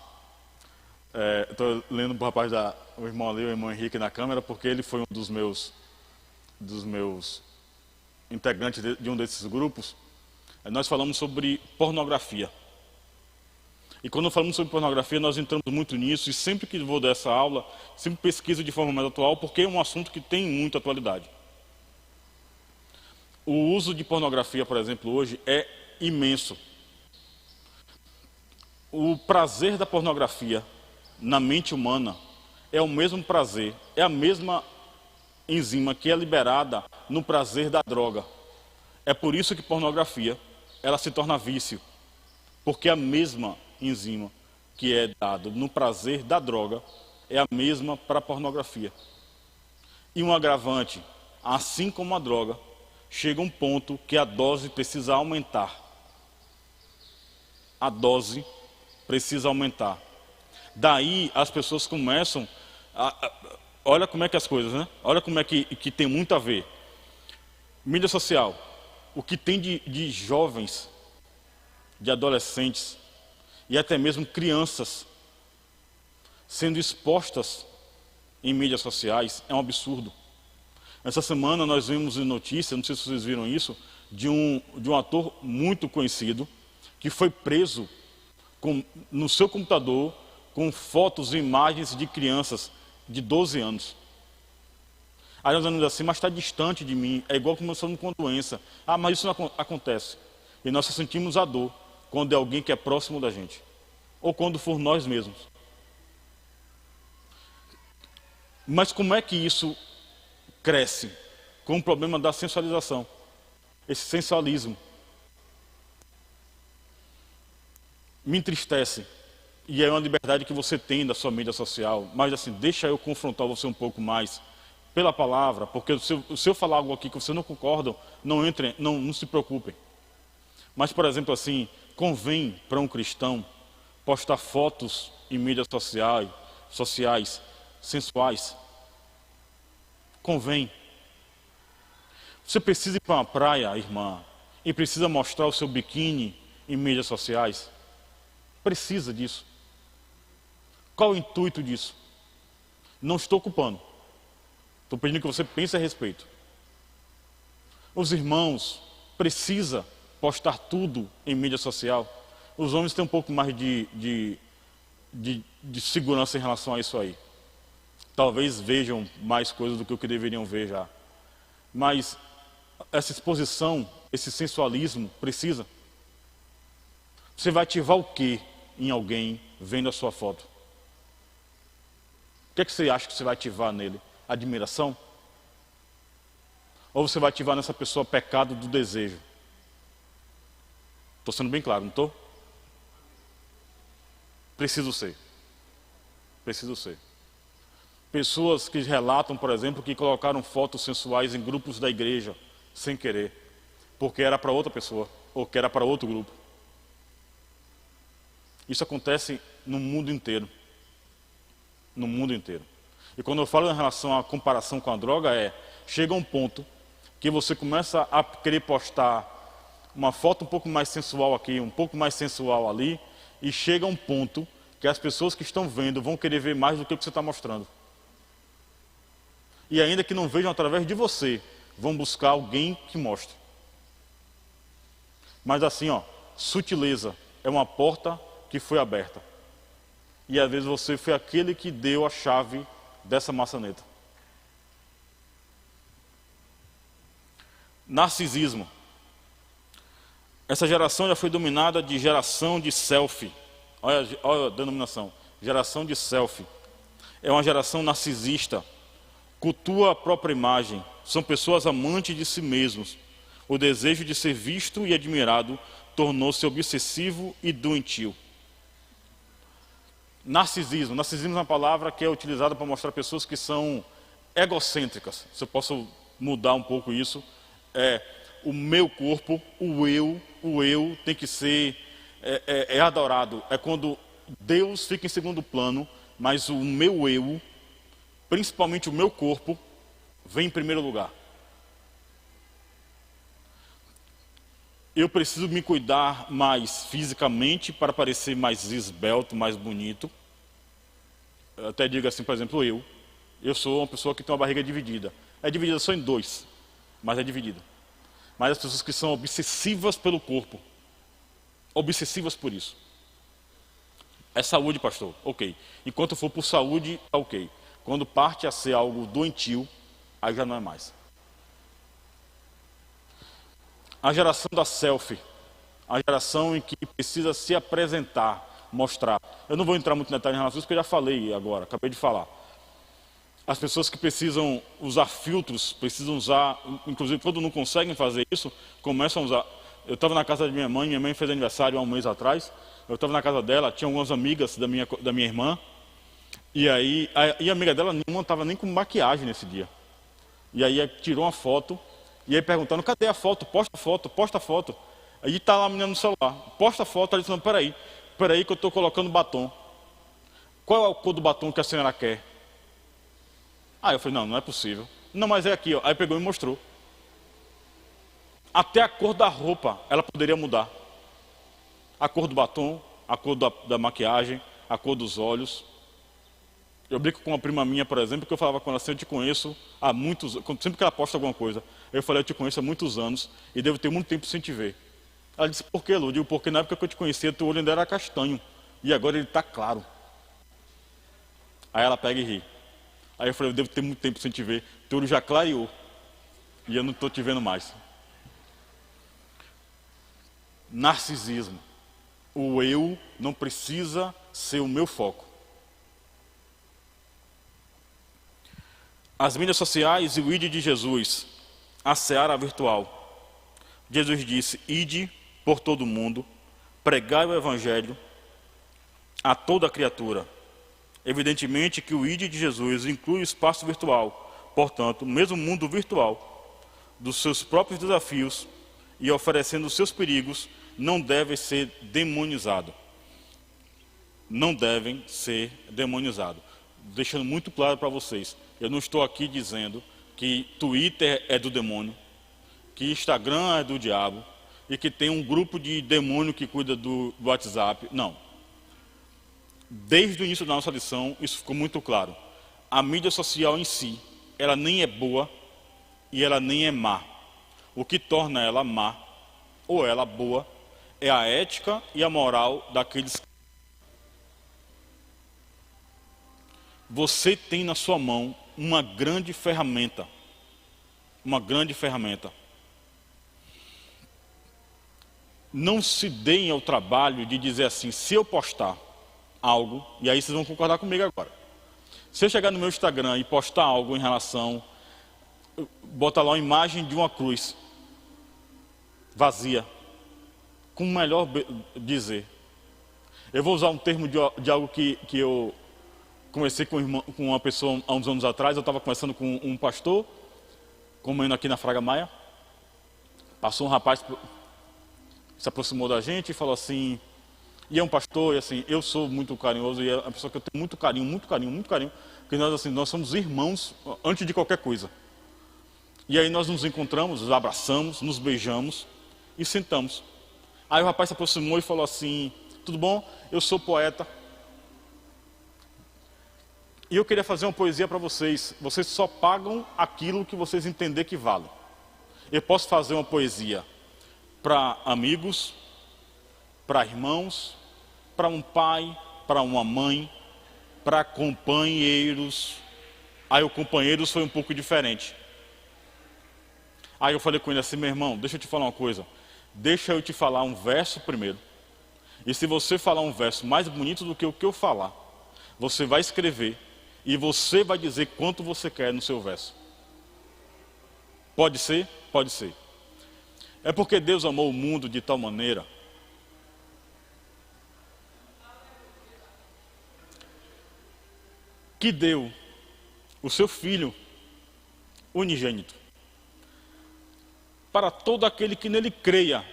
estou lendo para o rapaz, o irmão ali, o irmão Henrique na câmera, porque ele foi um dos meus integrantes de um desses grupos. Nós falamos sobre pornografia. E quando falamos sobre pornografia, nós entramos muito nisso, e sempre que vou dar essa aula, sempre pesquiso de forma mais atual, porque é um assunto que tem muita atualidade. O uso de pornografia, por exemplo, hoje é imenso. O prazer da pornografia na mente humana é o mesmo prazer, é a mesma enzima que é liberada no prazer da droga. É por isso que pornografia, ela se torna vício, porque a mesma enzima que é dado no prazer da droga é a mesma para a pornografia. E um agravante, assim como a droga, chega um ponto que a dose precisa aumentar. A dose precisa aumentar. Daí as pessoas começam olha como é que as coisas, né? Olha como é que tem muito a ver. Mídia social. O que tem de jovens, de adolescentes e até mesmo crianças sendo expostas em mídias sociais é um absurdo. Essa semana nós vimos em notícia, não sei se vocês viram isso, de um ator muito conhecido que foi preso no seu computador com fotos e imagens de crianças de 12 anos. Aí nós andamos assim, mas está distante de mim, é igual começando com doença. Ah, mas isso não acontece. E nós sentimos a dor quando é alguém que é próximo da gente, ou quando for nós mesmos. Mas como é que isso cresce? Com o problema da sensualização, esse sensualismo. Me entristece, e é uma liberdade que você tem da sua mídia social, mas assim, deixa eu confrontar você um pouco mais pela palavra, porque se eu falar algo aqui que você não concorda, não entrem, não se preocupem. Mas, por exemplo, assim, convém para um cristão postar fotos em mídias sociais, sensuais? Convém. Você precisa ir para uma praia, irmã, e precisa mostrar o seu biquíni em mídias sociais? Precisa disso. Qual o intuito disso? Não estou culpando. Estou pedindo que você pense a respeito. Os irmãos precisam postar tudo em mídia social. Os homens têm um pouco mais de segurança em relação a isso aí. Talvez vejam mais coisas do que o que deveriam ver já. Mas essa exposição, esse sensualismo, precisa. Você vai ativar o que em alguém vendo a sua foto? O que é que você acha que você vai ativar nele? Admiração? Ou você vai ativar nessa pessoa pecado do desejo? Estou sendo bem claro, não estou? Preciso ser. Preciso ser. Pessoas que relatam, por exemplo, que colocaram fotos sensuais em grupos da igreja, sem querer, porque era para outra pessoa, ou que era para outro grupo. Isso acontece no mundo inteiro. No mundo inteiro. E quando eu falo em relação à comparação com a droga, chega um ponto que você começa a querer postar uma foto um pouco mais sensual aqui, um pouco mais sensual ali, e chega um ponto que as pessoas que estão vendo vão querer ver mais do que o que você está mostrando. E ainda que não vejam através de você, vão buscar alguém que mostre. Mas assim, sutileza é uma porta que foi aberta. E às vezes você foi aquele que deu a chave dessa maçaneta. Narcisismo. Essa geração já foi dominada de geração de selfie. Olha a denominação. Geração de selfie. É uma geração narcisista. Cultua a própria imagem. São pessoas amantes de si mesmos. O desejo de ser visto e admirado tornou-se obsessivo e doentio. Narcisismo. Narcisismo é uma palavra que é utilizada para mostrar pessoas que são egocêntricas. Se eu posso mudar um pouco isso, o meu corpo, o eu tem que ser adorado. É quando Deus fica em segundo plano, mas o meu eu, principalmente o meu corpo, vem em primeiro lugar. Eu preciso me cuidar mais fisicamente para parecer mais esbelto, mais bonito. Eu até digo assim, por exemplo, eu sou uma pessoa que tem uma barriga dividida. É dividida só em 2, mas é dividida. Mas as pessoas que são obsessivas pelo corpo, obsessivas por isso. É saúde, pastor? Ok. Enquanto for por saúde, tá ok. Quando parte a ser algo doentio, aí já não é mais. A geração da selfie, a geração em que precisa se apresentar, mostrar. Eu não vou entrar muito em detalhes em relação a isso, porque eu já falei agora, acabei de falar. As pessoas que precisam usar filtros, precisam usar, inclusive quando não conseguem fazer isso, começam a usar. Eu estava na casa de minha mãe fez aniversário há um mês atrás, eu estava na casa dela, tinha algumas amigas da minha irmã, e aí a amiga dela não estava nem com maquiagem nesse dia. E aí tirou uma foto, e aí perguntando, cadê a foto? Posta a foto, posta a foto. Aí tá lá a menina no celular, posta a foto, ela disse, não, peraí que eu estou colocando batom. Qual é a cor do batom que a senhora quer? Aí eu falei, não, não é possível. Não, mas é aqui, ó. Aí pegou e me mostrou. Até a cor da roupa, ela poderia mudar. A cor do batom, a cor da maquiagem, a cor dos olhos. Eu brinco com uma prima minha, por exemplo, que eu falava com ela assim, eu te conheço há muitos... Sempre que ela posta alguma coisa, eu falei, eu te conheço há muitos anos e devo ter muito tempo sem te ver. Ela disse, por quê, Lu? Eu digo, porque na época que eu te conhecia, teu olho ainda era castanho. E agora ele está claro. Aí ela pega e ri. Aí eu falei, eu devo ter muito tempo sem te ver. Teu olho já clareou. E eu não estou te vendo mais. Narcisismo. O eu não precisa ser o meu foco. As mídias sociais e o ide de Jesus. A seara virtual. Jesus disse, ide por todo mundo, pregai o evangelho a toda criatura. Evidentemente que o ide de Jesus inclui o espaço virtual. Portanto, mesmo o mundo virtual, dos seus próprios desafios e oferecendo os seus perigos, não deve ser demonizado. Não devem ser demonizados. Deixando muito claro para vocês, eu não estou aqui dizendo que Twitter é do demônio, que Instagram é do diabo e que tem um grupo de demônio que cuida do WhatsApp. Não. Desde o início da nossa lição, isso ficou muito claro. A mídia social em si, ela nem é boa e ela nem é má. O que torna ela má ou ela boa é a ética e a moral daqueles. Você tem na sua mão uma grande ferramenta. Uma grande ferramenta. Não se deem ao trabalho de dizer assim, se eu postar algo, e aí vocês vão concordar comigo agora. Se eu chegar no meu Instagram e postar algo em relação, botar lá uma imagem de uma cruz vazia, com o melhor dizer. Eu vou usar um termo de algo que eu comecei com uma pessoa há uns anos atrás. Eu estava conversando com um pastor, comendo aqui na Fraga Maia. Passou um rapaz, se aproximou da gente e falou assim, e é um pastor, e assim, eu sou muito carinhoso, e é uma pessoa que eu tenho muito carinho, porque nós, assim, nós somos irmãos antes de qualquer coisa. E aí nós nos encontramos, nos abraçamos, nos beijamos e sentamos. Aí o rapaz se aproximou e falou assim, tudo bom? Eu sou poeta. E eu queria fazer uma poesia para vocês. Vocês só pagam aquilo que vocês entenderem que vale. Eu posso fazer uma poesia para amigos, para irmãos, para um pai, para uma mãe, para companheiros. Aí o companheiros foi um pouco diferente. Aí eu falei com ele assim, meu irmão, deixa eu te falar uma coisa. Deixa eu te falar um verso primeiro. E se você falar um verso mais bonito do que o que eu falar, você vai escrever e você vai dizer quanto você quer no seu verso. Pode ser? Pode ser. É porque Deus amou o mundo de tal maneira que deu o seu Filho unigênito para todo aquele que nele creia,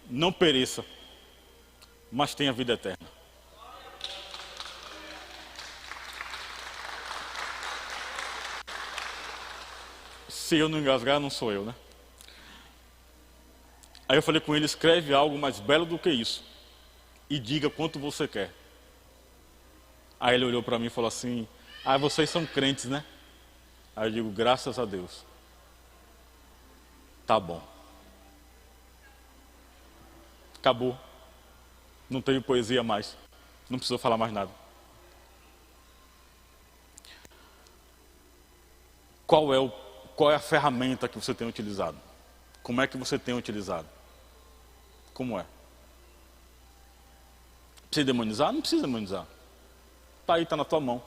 não pereça, mas tenha vida eterna. Se eu não engasgar, não sou eu, né? Aí eu falei com ele, escreve algo mais belo do que isso e diga quanto você quer. Aí ele olhou para mim e falou assim, vocês são crentes, né? Aí eu digo, graças a Deus. Tá bom. Acabou. Não teve poesia mais. Não precisa falar mais nada. Qual é a ferramenta que você tem utilizado? Como é que você tem utilizado? Como é? Precisa demonizar? Não precisa demonizar. Está aí, está na tua mão.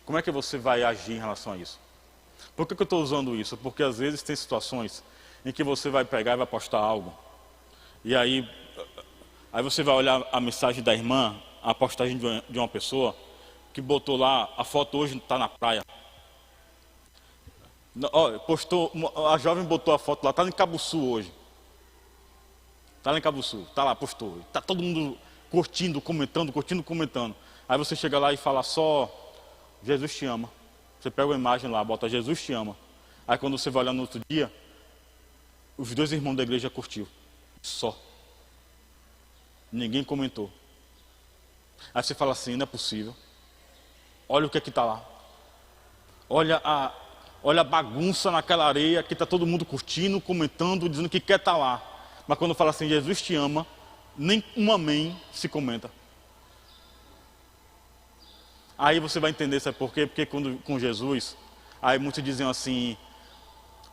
Como é que você vai agir em relação a isso? Por que eu estou usando isso? Porque às vezes tem situações em que você vai pegar e vai postar algo. E aí você vai olhar a mensagem da irmã, a postagem de uma pessoa, que botou lá, a foto hoje está na praia. Postou, a jovem botou a foto lá, está em Cabuçu hoje. Está lá em Cabuçu, está lá, postou. Está todo mundo curtindo, comentando. Aí você chega lá e fala só, Jesus te ama. Você pega uma imagem lá, bota Jesus te ama. Aí quando você vai olhar no outro dia, os 2 irmãos da igreja curtiu. Só. Ninguém comentou. Aí você fala assim, não é possível. Olha o que é que está lá. Olha a bagunça naquela areia que está todo mundo curtindo, comentando, dizendo que quer estar lá. Mas quando fala assim, Jesus te ama, nem um amém se comenta. Aí você vai entender, sabe por quê? Porque com Jesus, aí muitos dizem assim,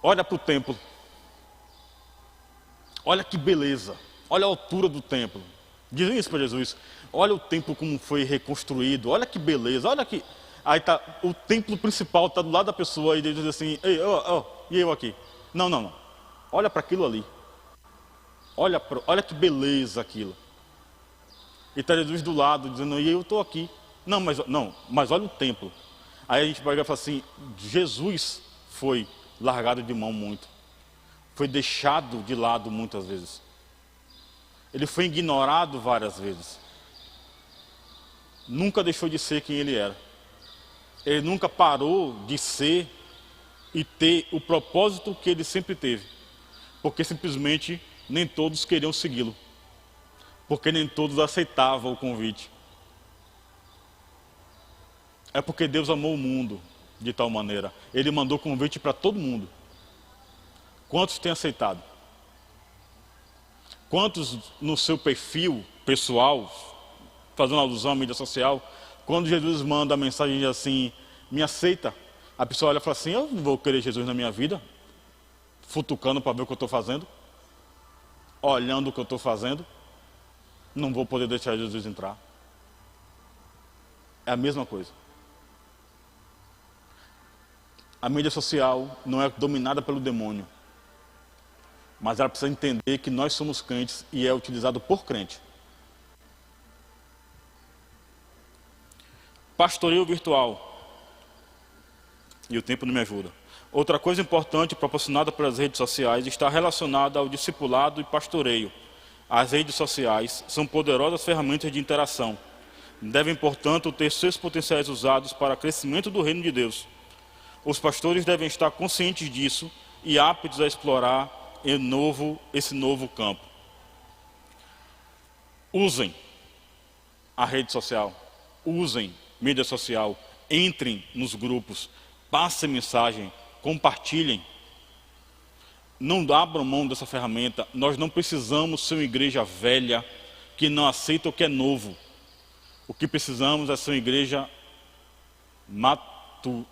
olha para o templo. Olha que beleza. Olha a altura do templo. Dizem isso para Jesus. Olha o templo como foi reconstruído. Olha que beleza. Olha que... Aí tá, o templo principal está do lado da pessoa e ele diz assim, ei, e eu aqui? Não. Olha para aquilo ali. Olha que beleza aquilo. E está Jesus do lado dizendo, e eu estou aqui. Não, mas olha o templo. Aí a gente vai falar assim, Jesus foi largado de mão muito. Foi deixado de lado muitas vezes. Ele foi ignorado várias vezes. Nunca deixou de ser quem ele era. Ele nunca parou de ser e ter o propósito que ele sempre teve. Porque simplesmente nem todos queriam segui-lo. Porque nem todos aceitavam o convite. É porque Deus amou o mundo de tal maneira. Ele mandou convite para todo mundo. Quantos têm aceitado? Quantos no seu perfil pessoal, fazendo alusão à mídia social, quando Jesus manda a mensagem assim, me aceita, a pessoa olha e fala assim, eu não vou querer Jesus na minha vida, futucando para ver o que eu estou fazendo, olhando o que eu estou fazendo, não vou poder deixar Jesus entrar. É a mesma coisa. A mídia social não é dominada pelo demônio, mas ela precisa entender que nós somos crentes e é utilizado por crente. Pastoreio virtual. E o tempo não me ajuda. Outra coisa importante proporcionada pelas redes sociais está relacionada ao discipulado e pastoreio. As redes sociais são poderosas ferramentas de interação. Devem, portanto, ter seus potenciais usados para o crescimento do reino de Deus. Os pastores devem estar conscientes disso e aptos a explorar esse novo campo. Usem a rede social, usem mídia social, entrem nos grupos, passem mensagem, compartilhem. Não abram mão dessa ferramenta. Nós não precisamos ser uma igreja velha que não aceita o que é novo. O que precisamos é ser uma igreja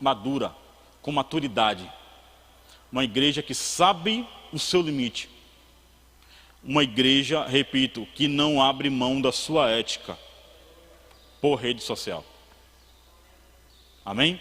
madura, com maturidade. Uma igreja que sabe o seu limite. Uma igreja, repito, que não abre mão da sua ética por rede social. Amém?